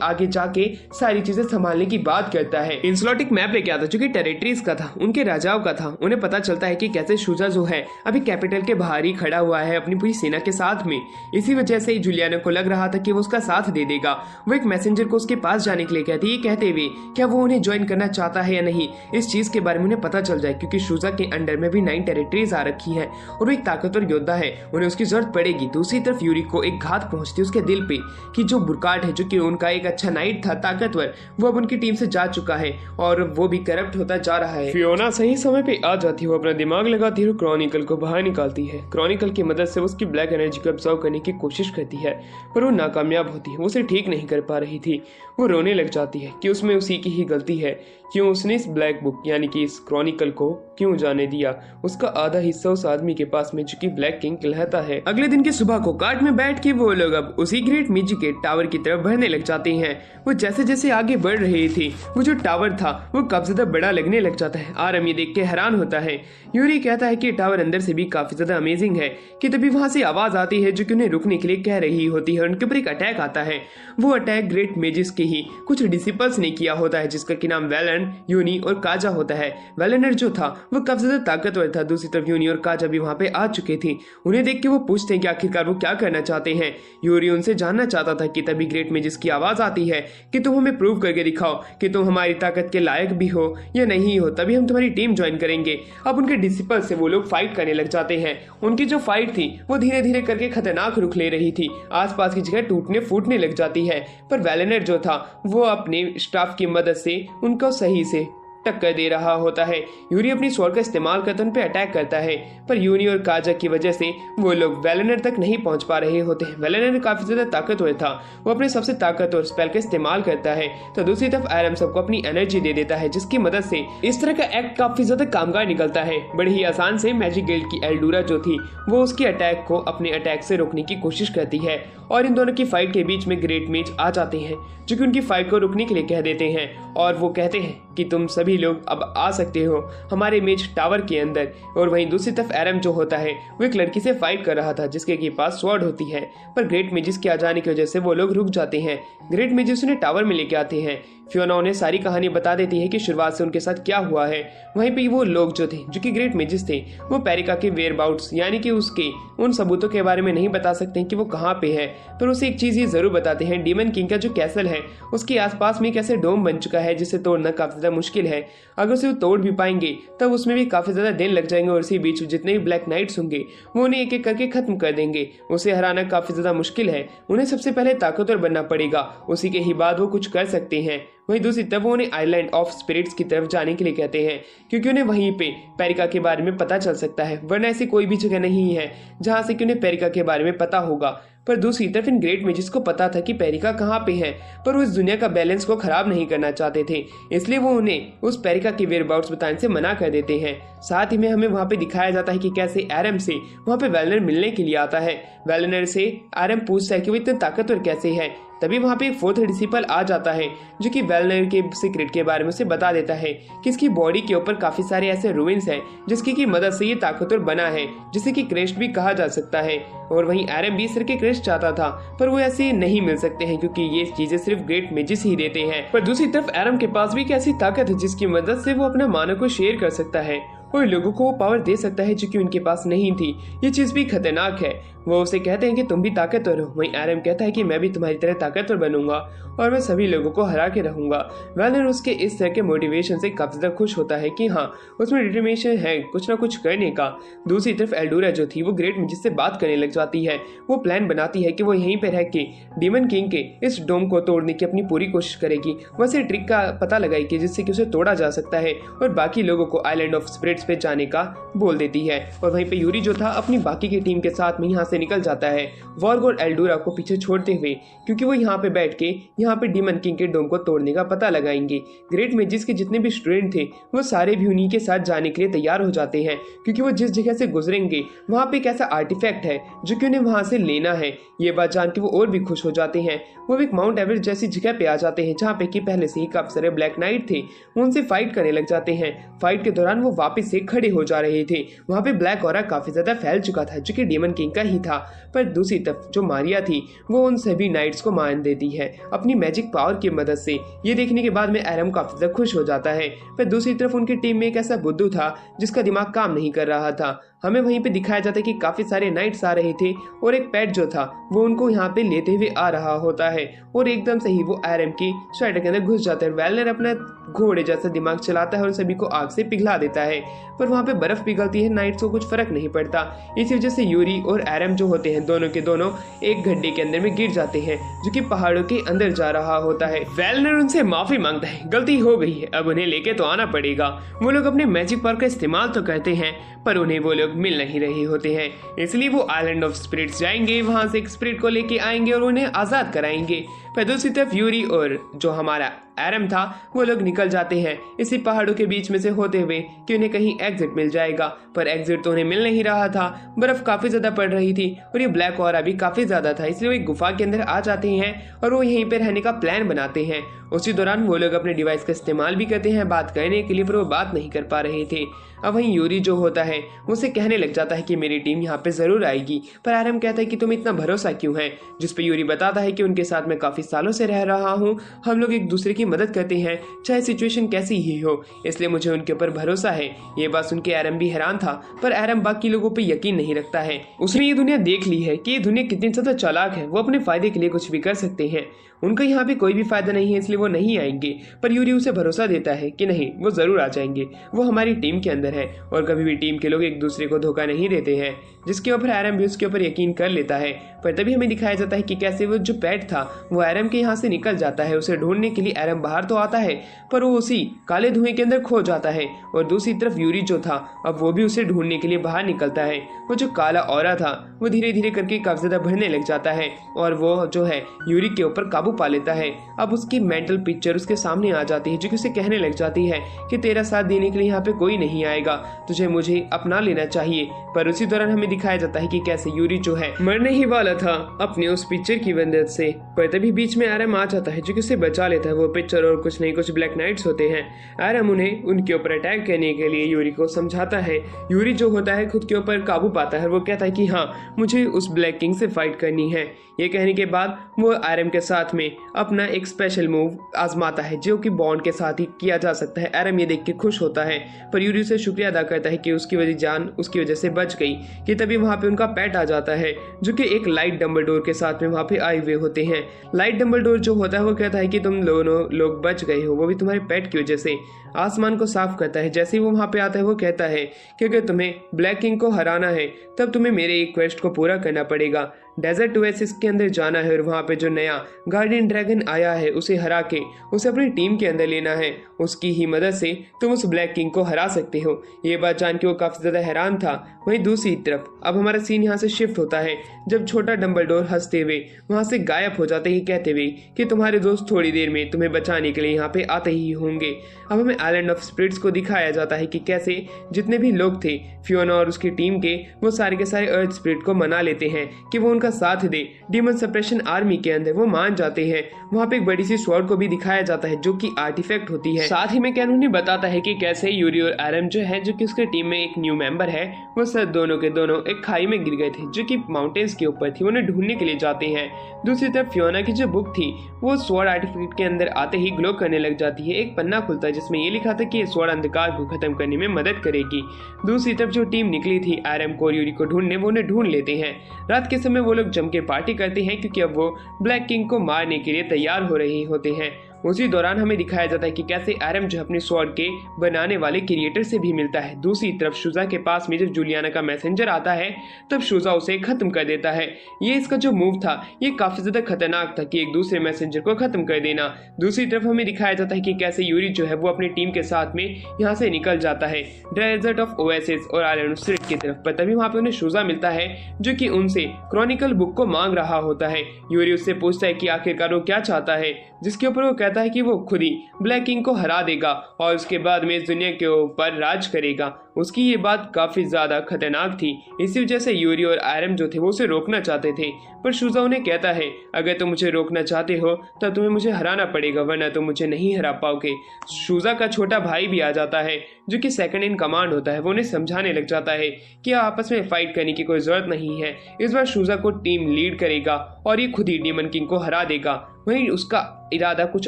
आगे जाके सारी चीजें संभालने की बात करता है। इनस्लॉट एक मैप लेके आता जो कि टेरिटरीज का था, उनके राजाओं का था। उन्हें पता चलता है कि कैसे शुजा जो है अभी कैपिटल के बाहर ही खड़ा हुआ है अपनी पूरी सेना के साथ में। इसी वजह से जूलियाना को लग रहा था कि वो उसका साथ दे देगा। वो एक मैसेंजर को उसके पास जाने के लिए कहती है, कहते हुए क्या वो उन्हें ज्वाइन करना चाहता है या नहीं, इस चीज के बारे में उन्हें पता चल जाए, क्योंकि शुजा के अंडर में भी 9 टेरिटरीज आ रखी है और वो एक ताकतवर योद्धा है, उन्हें उसकी जरूरत पड़ेगी। दूसरी तरफ यूरी को एक घात पहुंचती है उसके दिल पे कि जो बुरकाट है, जो कि उनका एक अच्छा नाइट था ताकतवर, वो अब उनकी टीम से जा चुका है और वो भी करप्ट होता जा रहा है। फियोना सही समय पे आ जाती है, वो अपना दिमाग लगाती है, क्रॉनिकल को बाहर निकालती है। क्रॉनिकल की मदद से उसकी ब्लैक एनर्जी को ऑब्जर्व करने की कोशिश करती है पर वो नाकामयाब होती है, वो उसे ठीक नहीं कर पा रही थी। वो रोने लग जाती है कि उसमें उसी की ही गलती है, क्यों उसने इस ब्लैक बुक यानी कि इस क्रॉनिकल को क्यों जाने दिया। उसका आधा हिस्सा उस आदमी के पास में जो कि ब्लैक किंग कहलाता है। अगले दिन की सुबह को कार्ट में बैठ के वो लोग अब उसी ग्रेट मिजिकेट टावर की तरफ बढ़ने लग जाते हैं। वो जैसे जैसे आगे बढ़ रही थी वो जो टावर था वो काफी ज्यादा बड़ा लगने लग जाता है। आरम ये देख के हैरान होता है। यूरी कहता है कि टावर अंदर से भी काफी ज्यादा अमेजिंग है कि तभी वहां से आवाज आती है जो कि उन्हें रुकने के लिए कह रही होती है। उनके ऊपर एक अटैक आता है। वो अटैक ग्रेट मेजिस के ही कुछ डिसिपल्स ने किया होता है जिसका की नाम वेलन, यूनी और काजा होता है। वेलनर जो था वो काफी ज्यादा ताकतवर था। दूसरी तरफ यूनी और काजा भी वहां पे आ चुके थे। उन्हें देख के वो पूछते हैं कि आखिरकार वो क्या करना चाहते हैं। यूरी उनसे जानना चाहता था कि तभी ग्रेट मेजिस की आवाज आती है कि तुम हमें प्रूव करके दिखाओ कि तुम हमारी ताकत के लायक भी हो या नहीं हो, तभी हम तुम्हारी टीम ज्वाइन करेंगे। अब उनके डिसिपल से वो लोग फाइट करने लग जाते हैं। उनकी जो फाइट थी वो धीरे धीरे करके खतरनाक रुख ले रही थी, आसपास की जगह टूटने फूटने लग जाती है। पर वेलनर जो था वो अपने स्टाफ की मदद से उनको सही से टक्कर दे रहा होता है। यूरी अपनी स्वॉर्ड का इस्तेमाल करते उन पे अटैक करता है पर यूनी और काजा की वजह से वो लोग वेलनर तक नहीं पहुंच पा रहे होते हैं। वेलनर काफी ज्यादा ताकतवर था, वो अपने सबसे ताकतवर स्पेल का इस्तेमाल करता है तो दूसरी तरफ आरम सबको अपनी एनर्जी दे देता है जिसकी मदद से इस तरह का एक्ट काफी ज्यादा कामगार निकलता है। बड़े ही आसान से मैजिक गिल्ड की एल्डूरा जो थी वो उसकी अटैक को अपने अटैक से रोकने की कोशिश करती है और इन दोनों की फाइट के बीच में ग्रेट मेज आ जाते हैं जो कि उनकी फाइट को रुकने के लिए कह देते हैं और वो कहते हैं कि तुम सभी लोग अब आ सकते हो हमारे मेज टावर के अंदर। और वहीं दूसरी तरफ एरम जो होता है वो एक लड़की से फाइट कर रहा था जिसके के पास स्वॉर्ड होती है पर ग्रेट मेजिस के आ जाने की वजह से वो लोग रुक जाते हैं। ग्रेट मेजिस उन्हें टावर में लेके आते हैं। फियोना उन्हें सारी कहानी बता देती है कि शुरुआत से उनके साथ क्या हुआ है। वहीं पे वो लोग जो थे जो कि ग्रेट मेजिस थे वो पेरिका के वेयरबाउट्स यानी कि उसके उन सबूतों के बारे में नहीं बता सकते कि वो कहाँ पे है, पर उसे एक चीज ये जरूर बताते हैं, डीमन किंग का जो कैसल है उसके आसपास में कैसे डोम बन चुका है जिसे तोड़ना काफी ज्यादा मुश्किल है। अगर उसे वो तोड़ भी पाएंगे तब उसमें भी काफी ज्यादा दिन लग जाएंगे और इसी बीच जितने भी ब्लैक नाइट्स होंगे वो उन्हें एक एक करके खत्म कर देंगे। उसे हराना काफी ज्यादा मुश्किल है, उन्हें सबसे पहले ताकतवर बनना पड़ेगा, उसी के ही बाद वो कुछ कर सकते हैं। वहीं दूसरी तरफ वो उन्हें आइलैंड ऑफ स्पिरिट्स की तरफ जाने के लिए कहते हैं क्योंकि उन्हें वहीं पे पेरिका के बारे में पता चल सकता है, वरना ऐसी कोई भी जगह नहीं है जहां से कि उन्हें पेरिका के बारे में पता होगा। पर दूसरी तरफ इन ग्रेट मेजिस को पता था कि पेरिका कहाँ पे है, पर वो इस दुनिया का बैलेंस को खराब नहीं करना चाहते थे, इसलिए वो उन्हें उस पेरिका के वेयरबाउट्स बताने से मना कर देते हैं। साथ ही में हमें वहाँ पे दिखाया जाता है कि कैसे एरम से वहाँ पे वेलनर मिलने के लिए आता है। वेलनर से एरम पूछता है कि वो इतने ताकतवर कैसे है। तभी वहाँ पे एक फोर्थ डिसिपल आ जाता है जो कि वेलनर के सीक्रेट के बारे में उसे बता देता है कि इसकी बॉडी के ऊपर काफी सारे ऐसे रूइंस हैं जिसकी की मदद से ये ताकतवर बना है, जिसे कि क्रेस्ट भी कहा जा सकता है। और वहीं एरम भी इस तरह के क्रेस्ट चाहता था पर वो ऐसे नहीं मिल सकते हैं क्योंकि ये चीजें सिर्फ ग्रेट मेजिस ही देते हैं। पर दूसरी तरफ एरम के पास भी एक ऐसी ताकत है जिसकी मदद से वो अपना मानव को शेयर कर सकता है और लोगों को वो पावर दे सकता है जो कि उनके पास नहीं थी। ये चीज भी खतरनाक है। वो उसे कहते हैं कि तुम भी ताकतवर हो। वहीं एरम कहता है कि मैं भी तुम्हारी तरह ताकतवर बनूंगा और मैं सभी लोगों को हरा के रहूंगा। वेलनर उसके इस तरह के मोटिवेशन से काफी ज्यादा खुश होता है कि हाँ उसमें डिटरमिनेशन है कुछ ना कुछ करने का। दूसरी तरफ एल्डूरा जो थी वो ग्रेट मेजिस से बात करने लग जाती है। वो प्लान बनाती है कि वो यहीं पे रह के डीमन किंग के इस डोम को तोड़ने की अपनी पूरी कोशिश करेगी, वैसे ट्रिक का पता लगाएगी जिससे कि उसे तोड़ा जा सकता है और बाकी लोगों को आइलैंड ऑफ स्पिरिट्स नाइट्स पे जाने का बोल देती है। और वहीं पे यूरी जो था अपनी बाकी की टीम के साथ में यहाँ से निकल जाता है, वॉर्ग और एल्डोरा को पीछे छोड़ते हुए, क्योंकि वो यहाँ पे बैठ के यहाँ पे डीमन किंग के डोम को तोड़ने का पता लगाएंगे। ग्रेट मेजिस के जितने भी स्टूडेंट थे वो सारे भी उन्हीं के साथ जाने के लिए तैयार हो जाते हैं, क्योंकि वो जिस जगह से गुजरेंगे वहाँ पे एक ऐसा आर्टिफैक्ट है जो कि उन्हें वहाँ से लेना है। ये बात जान के वो और भी खुश हो जाते हैं। वो एक माउंट एवरेस्ट जैसी जगह पे आ जाते हैं जहाँ पे कि पहले से ही काफी सारे ब्लैक नाइट थे, वो उनसे फाइट करने लग जाते हैं। फाइट के दौरान वो वापस से खड़े हो जा रहे थे। वहाँ पे ब्लैक ऑरा काफी ज्यादा फैल चुका था जो कि डीमन किंग का ही था। पर दूसरी तरफ जो मारिया थी वो उन सभी नाइट्स को मान देती है अपनी मैजिक पावर की मदद से। ये देखने के बाद में एरम काफी ज्यादा खुश हो जाता है। पर दूसरी तरफ उनकी टीम में एक ऐसा बुद्धू था जिसका दिमाग काम नहीं कर रहा था। हमें वहीं पे दिखाया जाता है कि काफी सारे नाइट्स आ रहे थे और एक पेट जो था वो उनको यहाँ पे लेते हुए आ रहा होता है और एकदम से ही वो एरम की स्वेटर के अंदर घुस जाता है। वेलनर अपना घोड़े जैसा दिमाग चलाता है और सभी को आग से पिघला देता है, पर वहाँ पे बर्फ पिघलती है, नाइट्स को कुछ फर्क नहीं पड़ता। इसी वजह से यूरी और एरम जो होते हैं दोनों के दोनों एक गड्ढे के अंदर में गिर जाते हैं जो कि पहाड़ों के अंदर जा रहा होता है। वेलनर उनसे माफी मांगता है, गलती हो गई है, अब उन्हें लेके तो आना पड़ेगा। वो लोग अपने मैजिक पावर का इस्तेमाल तो करते हैं पर उन्हें वो लोग मिल नहीं रहे होते हैं, इसलिए वो आइलैंड ऑफ स्पिरिट्स जाएंगे, वहां से एक स्पिरिट को लेके आएंगे और उन्हें आजाद कराएंगे। पर दूसरी तरफ यूरी और जो हमारा एरम था वो लोग निकल जाते हैं इसी पहाड़ों के बीच में से होते हुए कि उन्हें कहीं एग्जिट मिल जाएगा, पर एग्जिट तो उन्हें मिल नहीं रहा था। बर्फ काफी ज्यादा पड़ रही थी और ये ब्लैक ऑरा भी काफी ज्यादा था, इसलिए वो एक गुफा के अंदर आ जाते हैं और वो यहीं पे रहने का प्लान बनाते हैं। उसी दौरान वो लोग अपने डिवाइस का इस्तेमाल भी करते हैं बात करने के लिए, पर वो बात नहीं कर पा रहे थे। अब वहीं यूरी जो होता है उसे कहने लग जाता है कि मेरी टीम यहाँ पे जरूर आएगी, पर एरम कहता है कि तुम इतना भरोसा क्यों है, जिस पे यूरी बताता है कि उनके साथ मैं काफी सालों से रह रहा हूँ, हम लोग एक दूसरे की मदद करते हैं चाहे सिचुएशन कैसी ही हो, इसलिए मुझे उनके ऊपर भरोसा है। ये बात सुन के एरम भी हैरान था, पर एरम बाकी लोगों पे यकीन नहीं रखता है। उसने ये दुनिया देख ली है कि ये दुनिया कितनी ज्यादा चालाक है, वो अपने फायदे के लिए कुछ भी कर सकते हैं। उनका यहाँ पे कोई भी फायदा नहीं है इसलिए वो नहीं आएंगे, पर यूरी उसे भरोसा देता है कि नहीं वो जरूर आ जाएंगे, वो हमारी टीम के अंदर है और कभी भी टीम के लोग एक दूसरे को धोखा नहीं देते हैं, जिसके ऊपर एरम भी उसके ऊपर यकीन कर लेता है। पर तभी हमें दिखाया जाता है कि कैसे वो जो पेट था वो एरम के यहाँ से निकल जाता है। उसे ढूंढने के लिए एरम बाहर तो आता है पर वो उसी काले धुएं के अंदर खो जाता है और दूसरी तरफ यूरी जो था अब वो भी उसे ढूंढने के लिए बाहर निकलता है। वो जो काला ऑरा था वो धीरे धीरे करके काफी ज्यादा बढ़ने लग जाता है और वो जो है यूरी के ऊपर काबू पा लेता है। अब उसकी मेंटल पिक्चर उसके सामने आ जाती है जो कि उसे कहने लग जाती है कि तेरा साथ देने के लिए यहाँ पे कोई नहीं आएगा, तुझे मुझे अपना लेना चाहिए। पर उसी दौरान हमें दिखाया जाता है कि कैसे यूरी जो है मरने ही वाला था अपने उस पिक्चर की वजह से, पर तभी बीच में एरम आ जाता है जो कि उसे बचा लेता है। वो पिक्चर और कुछ नहीं कुछ ब्लैक नाइट्स होते हैं। एरम उन्हें उनके ऊपर अटैक करने के लिए यूरी को समझाता है। यूरी जो होता है खुद के ऊपर काबू पाता है, वो कहता है कि हाँ मुझे उस ब्लैक किंग से फाइट करनी है। ये कहने के बाद वो एरम के साथ में अपना एक स्पेशल मूव आजमाता है जो कि बॉन्ड के साथ ही किया जा सकता है। एरम ये देख के खुश होता है पर यूरी से शुक्रिया अदा करता है कि उसकी वजह जान उसकी वजह से बच गई। कि तभी वहाँ पे उनका पेट आ जाता है जो कि एक लाइट डम्बलडोर के साथ में वहाँ पे आए हुए होते हैं। लाइट डम्बलडोर जो होता है वो कहता है कि तुम दोनों लोग बच गए हो, वो भी तुम्हारे पेट की वजह से। आसमान को साफ करता है। जैसे ही वो वहाँ पे आता है वो कहता है कि अगर तुम्हें ब्लैक किंग को हराना है तब तुम्हें मेरे एक क्वेस्ट को पूरा करना पड़ेगा। डेजर्ट ओएसिस के अंदर जाना है और वहाँ पे जो नया गार्डियन ड्रैगन आया है उसे हरा के उसे अपनी टीम के अंदर लेना है, उसकी ही मदद से तुम उस ब्लैक किंग को हरा सकते हो। ये बात जान के वो काफी ज्यादा हैरान था। वहीं दूसरी तरफ अब हमारा सीन यहाँ से शिफ्ट होता है जब छोटा डम्बलडोर हंसते हुए वहाँ से गायब हो जाते ही कहते हुए कि तुम्हारे दोस्त थोड़ी देर में तुम्हें बचाने के लिए यहाँ पे आते ही होंगे। अब हमें आइलैंड ऑफ स्पिरिट्स को दिखाया जाता है कि कैसे जितने भी लोग थे फियोना और उसकी टीम के, वो सारे के सारे अर्थ स्पिरिट को मना लेते हैं कि वो उनका साथ दे। डीमन सप्रेशन आर्मी के अंदर वो मान जाते हैं। वहाँ पे एक बड़ी सी स्वॉर्ड को भी दिखाया जाता है जो कि आर्टिफैक्ट होती है। साथ ही में कैनोनी बताता है कि कैसे यूरी और एरम जो है जो कि उसके टीम में एक न्यू मेंबर है, वो सब दोनों के दोनों एक खाई में गिर गए थे जो कि माउंटेन्स के ऊपर थी। उन्हें ढूंढने के लिए जाते हैं। दूसरी तरफ फियोना की जो बुक थी वो स्वॉर्ड आर्टिफैक्ट के अंदर आते ही ग्लो करने लग जाती है। एक पन्ना खुलता है जिसमें ये लिखा था कि ये स्वॉर्ड अंधकार को खत्म करने में मदद करेगी। दूसरी तरफ जो टीम निकली थी एरम को यूरी को ढूंढने, वो उन्हें ढूंढ लेते हैं। रात के समय वो लोग जम के पार्टी करते हैं क्योंकि अब वो ब्लैक किंग को मारने के लिए तैयार हो रहे होते हैं। उसी दौरान हमें दिखाया जाता है कि कैसे आरएम जो अपने स्वॉर्ड के बनाने वाले क्रिएटर से भी मिलता है। दूसरी तरफ शुजा के पास में जब जूलियाना का मैसेंजर आता है तब शुजा उसे खत्म कर देता है। ये इसका जो मूव था ये काफी ज्यादा खतरनाक था कि एक दूसरे मैसेंजर को खत्म कर देना। दूसरी तरफ हमें दिखाया जाता है कि कैसे यूरी जो है वो अपनी टीम के साथ में यहाँ से निकल जाता है डेजर्ट ऑफ ओएसिस और आयरन स्ट्रीट की तरफ। पर तभी वहाँ पे उन्हें शुजा मिलता है जो कि उनसे क्रॉनिकल बुक को मांग रहा होता है। यूरी उससे पूछता है कि आखिरकार वो क्या चाहता है, जिसके ऊपर वो कहता है कि वो खुद ही ब्लैक किंग को हरा देगा और उसके बाद में इस दुनिया के ऊपर राज करेगा। उसकी ये बात काफी ज्यादा खतरनाक थी, इसी वजह से यूरी और आयरन जो थे वो उसे रोकना चाहते थे। पर शुजा उन्हें कहता है अगर तुम मुझे रोकना चाहते हो तब तुम्हें मुझे हराना पड़ेगा, वरना तुम मुझे नहीं हरा पाओगे। शुजा का छोटा भाई भी आ जाता है जो कि सेकंड इन कमांड होता है। वो उन्हें समझाने लग जाता है कि आपस में फाइट करने की कोई जरूरत नहीं है, इस बार शुजा को टीम लीड करेगा और ये खुद ही डीमन किंग को हरा देगा। वहीं उसका इरादा कुछ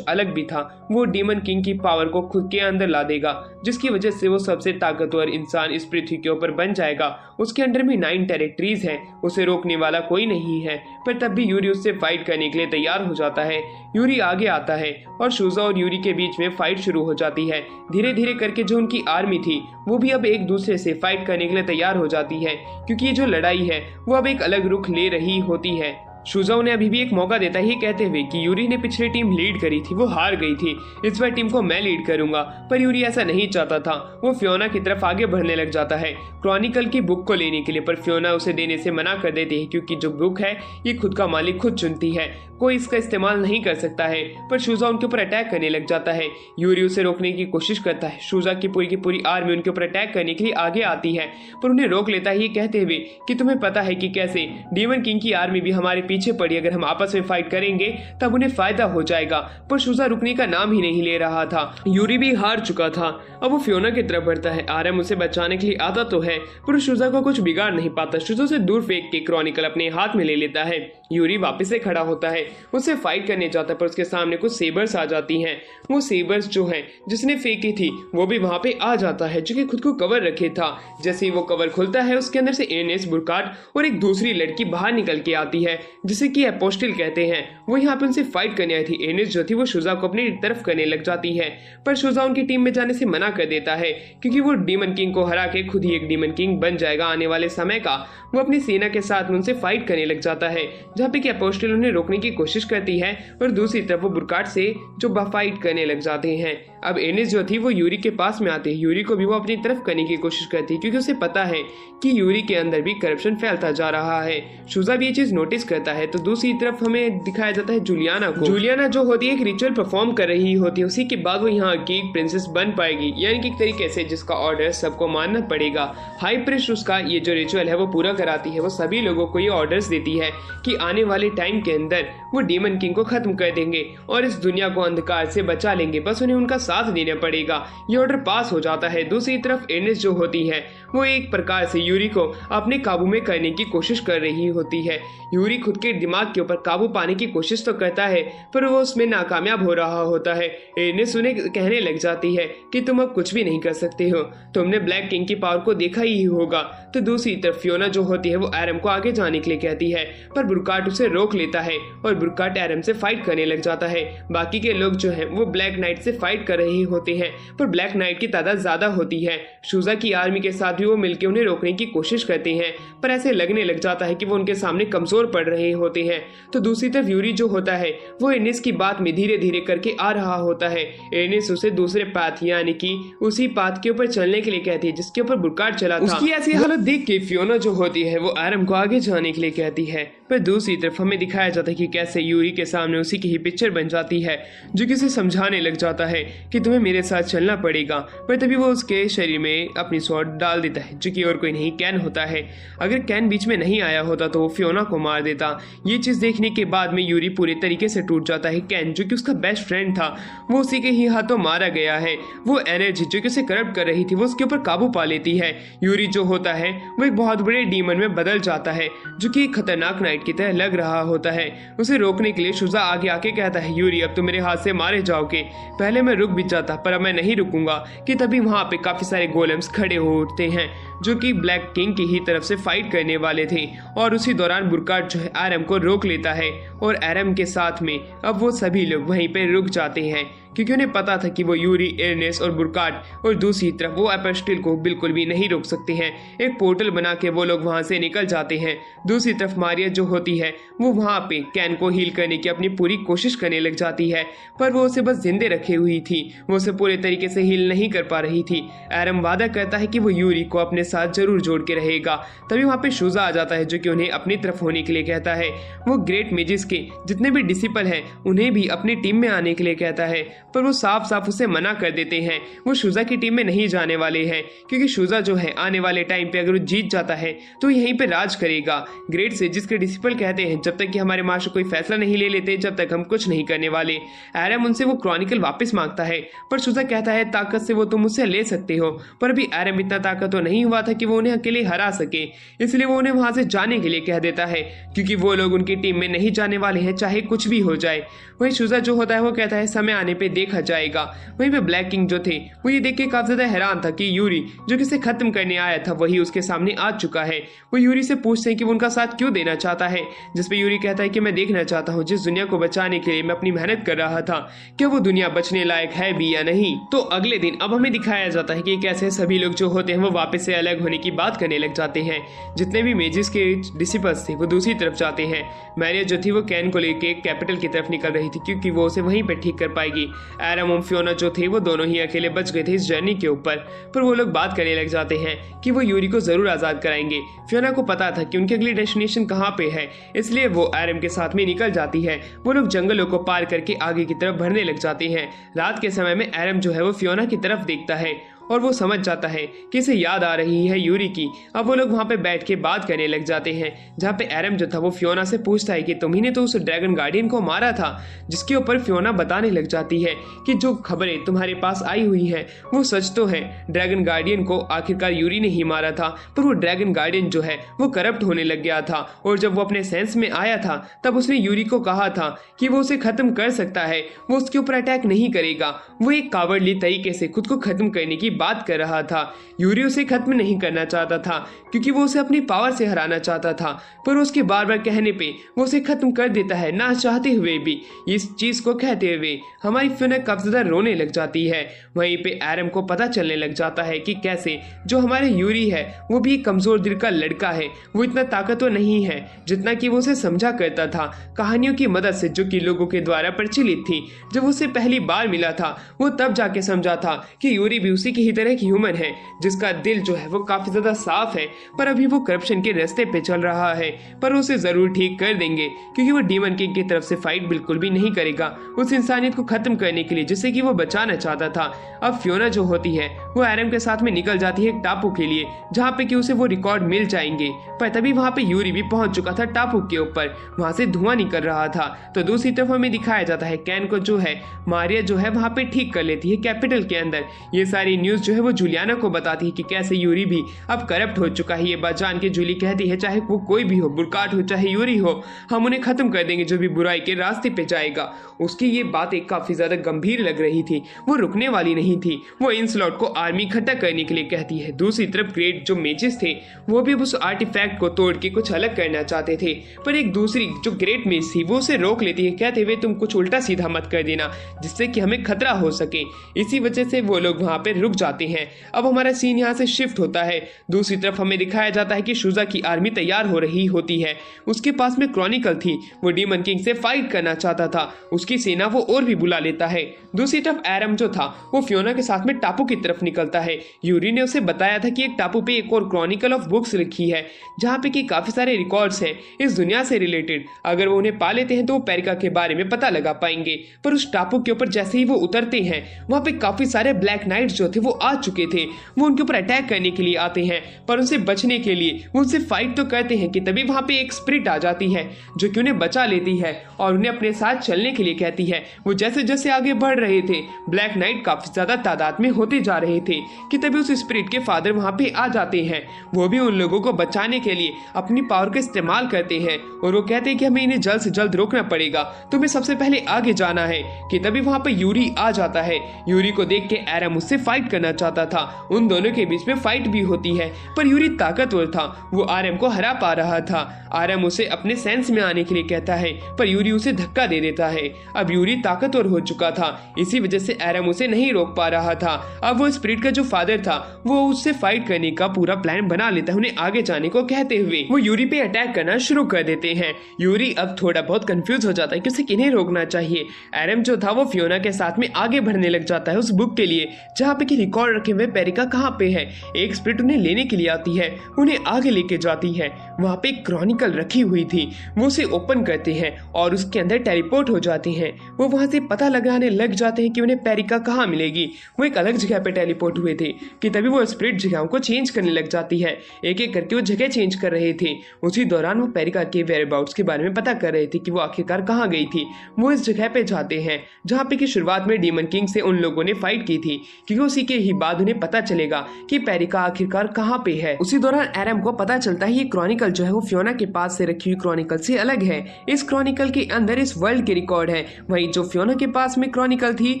अलग भी था, वो डीमन किंग की पावर को खुद के अंदर ला देगा, जिसकी वजह से वो सबसे ताकतवर इंसान इस पृथ्वी के ऊपर बन जाएगा। उसके अंडर में 9 टेरिटरीज हैं, उसे रोकने वाला कोई नहीं है। पर तब भी यूरी उससे फाइट करने के लिए तैयार हो जाता है। यूरी आगे आता है और शुजा और यूरी के बीच में फाइट शुरू हो जाती है। धीरे धीरे करके जो उनकी आर्मी थी वो भी अब एक दूसरे से फाइट करने के लिए तैयार हो जाती है, क्योंकि ये जो लड़ाई है वो अब एक अलग रुख ले रही होती है। शुजा उन्हें अभी भी एक मौका देता है, ये कहते हुए कि यूरी ने पिछले टीम लीड करी थी, वो हार गई थी, इस बार टीम को मैं लीड करूंगा। पर यूरी ऐसा नहीं चाहता था। वो फियोना की तरफ आगे बढ़ने लग जाता है क्रॉनिकल की बुक को लेने के लिए, पर फियोना उसे देने से मना कर देती है, क्योंकि जो बुक है ये खुद का मालिक खुद चुनती है, कोई इसका इस्तेमाल नहीं कर सकता है। पर शुजा उनके ऊपर अटैक करने लग जाता है। यूरी उसे रोकने की कोशिश करता है। शुजा की पूरी आर्मी उनके ऊपर अटैक करने के लिए आगे आती है, पर उन्हें रोक लेता है, ये कहते हुए कि तुम्हें पता है कि कैसे डीमन किंग की आर्मी भी हमारे पीछे पड़ी, अगर हम आपस में फाइट करेंगे तब उन्हें फायदा हो जाएगा। पर शुजा रुकने का नाम ही नहीं ले रहा था। यूरी भी हार चुका था। अब वो फियोना की तरफ बढ़ता है। आरएम उसे बचाने के लिए आता तो है, पर शुजा को कुछ बिगाड़ नहीं पाता। शुजा से दूर फेंक के क्रॉनिकल अपने हाथ में ले लेता है। यूरी वापस से खड़ा होता है, उससे फाइट करने जाता है, पर उसके सामने कुछ सेबर्स आ जाती हैं। वो सेबर्स जो है जिसने फेंकी थी वो भी वहां पे आ जाता है, जो कि खुद को कवर रखे था। जैसे ही वो कवर खुलता है उसके अंदर से एनेस, बुरकाट और एक दूसरी लड़की बाहर निकल के आती है, जिसे कि एपोस्टल कहते हैं। वो यहाँ पे उनसे फाइट करने आई थी। एनेस जो थी वो शुजा को अपनी तरफ करने लग जाती है, पर शुजा उनकी टीम में जाने से मना कर देता है, क्योंकि वो डीमन किंग को हरा के खुद ही एक डीमन किंग बन जाएगा आने वाले समय का। वो अपनी सेना के साथ उनसे फाइट करने लग जाता है, जहाँ पे कि एपोस्टल उन्हें रोकने की कोशिश करती है, और दूसरी तरफ वो बुरकाट से जो फाइट करने लग जाते हैं। अब एनेस जो थी वो यूरी के पास में आती है। यूरी को भी वो अपनी तरफ करने की कोशिश करती है, क्योंकि उसे पता है कि यूरी के अंदर भी करप्शन फैलता जा रहा है। शुजा भी ये चीज नोटिस करता है। तो दूसरी तरफ हमें दिखाया जाता है जूलियाना को। जूलियाना जो होती है एक रिचुअल परफॉर्म कर रही होती है, उसी के बाद वो यहाँ की प्रिंसेस बन पाएगी, यानी कि एक तरीके से जिसका ऑर्डर सबको मानना पड़ेगा। हाई प्रीस्ट उसका ये जो रिचुअल है वो पूरा कराती है। वो सभी लोगों को ये ऑर्डर्स देती है कि आने वाले टाइम के अंदर वो डीमन किंग को खत्म कर देंगे और इस दुनिया को अंधकार से बचा लेंगे, बस उन्हें उनका साथ देना पड़ेगा। ये ऑर्डर पास हो जाता है। दूसरी तरफ एनेस जो होती है वो एक प्रकार से यूरी को अपने काबू में करने की कोशिश कर रही होती है। यूरी खुद के दिमाग के ऊपर काबू पाने की कोशिश तो करता है, पर वो उसमें नाकामयाब हो रहा होता है। एनेस उन्हें कहने लग जाती है कि तुम अब कुछ भी नहीं कर सकते हो, तुमने ब्लैक किंग की पावर को देखा ही होगा। तो दूसरी तरफ फियोना जो होती है वो एरम को आगे जाने के लिए कहती है, पर बुरकाट उसे रोक लेता है और बुरकाट एरम से फाइट करने लग जाता है। बाकी के लोग जो है वो ब्लैक नाइट से फाइट कर रहे होते हैं, पर ब्लैक नाइट की तादाद ज्यादा होती है। शुजा की आर्मी के साथ भी वो मिलकर उन्हें रोकने की कोशिश करते हैं, पर ऐसे लगने लग जाता है कि वो उनके सामने कमजोर पड़ रहे होते हैं। तो दूसरी तरफ यूरी जो होता है वो एनेस की बात में धीरे धीरे करके आ रहा होता है। एनेस उसे दूसरे पाथ यानी कि उसी पाथ के ऊपर चलने के लिए कहती है जिसके ऊपर बुरकाट चला था। उसकी ऐसी हालत देख के फियोना जो होती है वो एरम को आगे जाने के लिए कहती है, पर दूसरी तरफ हमें दिखाया जाता है कि कैसे यूरी के सामने उसी की ही पिक्चर बन जाती है, जो किसे समझाने लग जाता है कि तुम्हें मेरे साथ चलना पड़ेगा। पर तभी वो उसके शरीर में अपनी स्वॉर्ड डाल देता है, जो कि और कोई नहीं कैन होता है। अगर कैन बीच में नहीं आया होता तो वो फियोना को मार देता। ये चीज देखने के बाद में यूरी पूरे तरीके से टूट जाता है। कैन जो कि उसका बेस्ट फ्रेंड था वो उसी के ही हाथों मारा गया है। वो एनर्जी जो कि उसे करप्ट कर रही थी वो उसके ऊपर काबू पा लेती है। यूरी जो होता है वो एक बहुत बड़े डीमन में बदल जाता है, जो कि खतरनाक नाइट फाइट की तरह लग रहा होता है। उसे रोकने के लिए शुजा आगे आके कहता है, यूरी अब तुम मेरे हाथ से मारे जाओगे, पहले मैं रुक भी जाता पर अब मैं नहीं रुकूंगा। कि तभी वहां पे काफी सारे गोलेम्स खड़े हो उठते हैं जो कि ब्लैक किंग की ही तरफ से फाइट करने वाले थे। और उसी दौरान बुरकाट जो है एरम को रोक लेता है और एरम के साथ में अब वो सभी लोग वहीं पे रुक जाते हैं क्योंकि उन्हें पता था कि वो यूरी, एर्नेस और बुरकाट और दूसरी तरफ वो एपेस्टिल को बिल्कुल भी नहीं रोक सकते हैं। एक पोर्टल बना के वो लोग वहां से निकल जाते हैं। दूसरी तरफ मारिया जो होती है वो वहां पे कैन को हील करने की अपनी पूरी कोशिश करने लग जाती है पर वो उसे बस जिंदे रखे हुई थी, वो उसे पूरे तरीके से हील नहीं कर पा रही थी। एरम वादा करता है कि वो यूरी को अपने साथ जरूर जोड़ के रहेगा। तभी वहां पे शुजा आ जाता है जो कि उन्हें अपनी तरफ होने के लिए कहता है। वो ग्रेट मेजिस के जितने भी डिसिपल हैं उन्हें भी अपनी टीम में आने के लिए कहता है पर वो साफ साफ उसे मना कर देते हैं। वो शुजा की टीम में नहीं जाने वाले हैं क्योंकि शुजा जो है आने वाले टाइम पे अगर वो जीत जाता है तो यहीं पे राज करेगा। ग्रेट सेजिस के डिसिपल कहते हैं जब तक कि हमारे मास्टर कोई फैसला नहीं ले लेते जब तक हम कुछ नहीं करने वाले। एरम उनसे वो क्रॉनिकल वापस मांगता है पर शुजा कहता है ताकत से वो तुम मुझसे ले सकते हो, पर अभी एरम इतना ताकत तो नहीं हुआ था कि वो उन्हें अकेले हरा सके, इसलिए वो उन्हें वहां से जाने के लिए कह देता है क्योंकि वो लोग उनकी टीम में नहीं जाने वाले हैं चाहे कुछ भी हो जाए। वही शुजा जो होता है वो कहता है समय आने पे देखा जाएगा। वहीं पे ब्लैक किंग जो थे वो ये देख के काफी ज्यादा हैरान था कि यूरी जो किसे खत्म करने आया था वही उसके सामने आ चुका है। वो यूरी से पूछते हैं कि वो उनका साथ क्यों देना चाहता है, जिसपे यूरी कहता है कि मैं देखना चाहता हूँ जिस दुनिया को बचाने के लिए मैं अपनी मेहनत कर रहा था क्या वो दुनिया बचने लायक है भी या नहीं। तो अगले दिन अब हमें दिखाया जाता है कि कैसे सभी लोग जो होते हैं वो वापस से अलग होने की बात करने लग जाते हैं। जितने भी मेजिस के डिसिपल्स थे वो दूसरी तरफ जाते हैं। मैरिया जो थी वो कैन को लेके कैपिटल की तरफ निकल रही थी क्योंकि वो उसे वहीं पे ठीक कर पाएगी। एरम और फियोना जो थे वो दोनों ही अकेले बच गए थे इस जर्नी के ऊपर, पर वो लोग बात करने लग जाते हैं कि वो यूरी को जरूर आजाद कराएंगे। फियोना को पता था कि उनकी अगली डेस्टिनेशन कहाँ पे है, इसलिए वो एरम के साथ में निकल जाती है। वो लोग जंगलों को पार करके आगे की तरफ बढ़ने लग जाते हैं। रात के समय में एरम जो है वो फियोना की तरफ देखता है और वो समझ जाता है कि इसे याद आ रही है यूरी की। अब वो लोग वहां पे बैठ के बात करने लग जाते हैं जहाँ पे एरम जो था वो फियोना से पूछता है कि तुम्ही ने तो उस ड्रैगन गार्डियन को मारा था, जिसके ऊपर फियोना बताने लग जाती है कि जो खबरें तुम्हारे पास आई हुई हैं वो सच तो है। ड्रैगन गार्डियन को आखिरकार यूरी ने ही मारा था, पर वो ड्रैगन गार्डियन जो है वो करप्ट होने लग गया था और जब वो अपने सेंस में आया था तब उसने यूरी को कहा था कि वो उसे खत्म कर सकता है, वो उसके ऊपर अटैक नहीं करेगा। वो एक कावर्डली तरीके से खुद को खत्म करने की बात कर रहा था। यूरी उसे खत्म नहीं करना चाहता था क्योंकि वो उसे अपनी पावर से हराना चाहता था, पर उसके बार बार कहने पे वो उसे खत्म कर देता है ना चाहते हुए भी। इस चीज को कहते हुए हमारी फियोना काफी ज्यादा रोने लग जाती है। वहीं पे एरम को पता चलने लग जाता है कि कैसे जो हमारे यूरी है वो भी एक कमजोर दिल का लड़का है, वो इतना ताकतवर नहीं है जितना कि वो उसे समझा करता था कहानियों की मदद से जो कि लोगों के द्वारा प्रचलित थी। जब उसे पहली बार मिला था वो तब जाके समझा था कि यूरी भी उसी की ही तरह ह्यूमन है जिसका दिल जो है वो काफी ज्यादा साफ है, पर अभी वो करप्शन के रास्ते पे चल रहा है। पर उसे जरूर ठीक कर देंगे क्योंकि वो डीमन किंग की तरफ से फाइट बिल्कुल भी नहीं करेगा उस इंसानियत को खत्म करने के लिए जिसे कि वो बचाना चाहता था। अब फियोना जो होती है वो एरम के साथ में निकल जाती है एक टापू के लिए जहाँ पे कि उसे वो रिकॉर्ड मिल जाएंगे, पर तभी वहाँ पे यूरी भी पहुंच चुका था टापू के ऊपर, वहां से धुआं निकल रहा था। तो दूसरी तरफ हमें दिखाया जाता है कैन को जो है मारिया जो है वहाँ पे ठीक कर लेती है कैपिटल के अंदर। ये सारी न्यूज जो है वो जूलियाना को बताती है कि कैसे यूरी भी अब करप्ट हो चुका है। ये बात जान के जूली कहती है चाहे वो कोई भी हो, बुरकाट हो चाहे यूरी हो, हम उन्हें खत्म कर देंगे जो भी बुराई के रास्ते पे जाएगा। उसकी ये बातें काफी ज्यादा गंभीर लग रही थी, वो रुकने वाली नहीं थी। वो इनस्लॉट को आर्मी इकट्ठा करने के लिए कहती है। दूसरी तरफ ग्रेट जो मेजेस थे वो भी उस आर्टिफैक्ट को तोड़ के कुछ अलग करना चाहते थे, पर एक दूसरी जो ग्रेट मेज थी वो उसे रोक लेती है कहते हुए तुम कुछ उल्टा सीधा मत कर देना जिससे कि हमें खतरा हो सके। इसी वजह से वो लोग वहां पे रुक जाते हैं। अब हमारा सीन यहाँ से शिफ्ट होता है। दूसरी तरफ हमें दिखाया जाता है कि शुजा की आर्मी तैयार हो रही होती है। उसके पास में क्रॉनिकल थी, वो डीमन किंग से फाइट करना चाहता था, उसकी सेना वो और भी बुला लेता है। दूसरी तरफ एरम जो था वो फियोना के साथ में टापू की तरफ निकलता है। यूरी ने उसे बताया था कि एक टापू पे एक और क्रॉनिकल ऑफ बुक्स लिखी है जहाँ पे कि काफी सारे रिकॉर्ड्स हैं इस दुनिया से रिलेटेड। अगर वो उन्हें पा लेते हैं तो वो पेरिका के बारे में पता लगा पाएंगे। पर उस टापू के ऊपर जैसे ही वो उतरते हैं वहां पे काफी सारे ब्लैक नाइट्स जो थे वो आ चुके थे वो उनके ऊपर अटैक करने के लिए आते हैं, पर उनसे बचने के लिए वो उनसे फाइट तो करते हैं कि तभी वहां पे एक स्पिरिट आ जाती है जो कि उन्हें बचा लेती है और उन्हें अपने साथ चलने के लिए कहती है। वो जैसे जैसे आगे बढ़ रहे थे ब्लैक नाइट काफी ज्यादा तादाद में होते जा रहे थे कि तभी उस स्पिरिट के फादर वहां पे आ जाते हैं। वो भी उन लोगों को बचाने के लिए अपनी पावर का इस्तेमाल करते हैं और वो कहते हैं कि हमें इन्हें जल्द से जल्द रोकना पड़ेगा, तुम्हें सबसे पहले आगे जाना है। कि तभी वहां पे यूरी आ जाता है। यूरी को देख के एरम उससे फाइट करना चाहता था, उन दोनों के बीच में फाइट भी होती है, पर यूरी ताकतवर था, वो आरएम को हरा पा रहा था। आरएम उसे अपने सेंस में आने के लिए कहता है पर यूरी उसे धक्का दे देता है। अब यूरी ताकतवर हो चुका था, इसी वजह से आरएम उसे नहीं रोक पा रहा था। अब वो स्पिरिट का जो फादर था वो उससे फाइट करने का पूरा प्लान बना लेता है, उन्हें आगे जाने को कहते हुए वो यूरी पे अटैक करना शुरू कर देते हैं। यूरी अब थोड़ा बहुत कंफ्यूज हो जाता है कि उसे किन्हें रोकना चाहिए। आरएम जो था वो फियोना के साथ में आगे बढ़ने लग जाता है उस बुक के लिए जहाँ पे कि रिकॉर्ड रखे हुए पेरिका कहाँ पे है। एक स्पिरिट उन्हें लेने के लिए आती है, उन्हें आगे लेके जाती है। वहाँ पे एक क्रॉनिकल रखी हुई थी, वो उसे ओपन करते हैं और उसके अंदर टेलीपोर्ट हो जाते हैं। वो वहाँ से पता लगाने लग जाते हैं कि उन्हें पेरिका कहाँ मिलेगी। वो एक अलग जगह पे टेलीपोर्ट हुए थे कि तभी वो स्पिरिट जगहों को चेंज करने लग जाती है। एक एक करके वो जगह चेंज कर रहे थे। उसी दौरान वो पेरिका के वेयरअबाउट्स के बारे में पता कर रहे थे कि वो आखिरकार कहाँ गई थी। वो इस जगह पे जाते हैं जहाँ पे कि शुरुआत में डीमन किंग से उन लोगों ने फाइट की थी, क्योंकि उसी के ही बाद उन्हें पता चलेगा कि पेरिका आखिरकार कहाँ पे है। उसी दौरान एरम को पता चलता है ये क्रॉनिकल जो है वो फियोना के पास से रखी हुई क्रॉनिकल से अलग है। इस क्रॉनिकल के अंदर इस वर्ल्ड के रिकॉर्ड है, वहीं जो फियोना के पास में क्रॉनिकल थी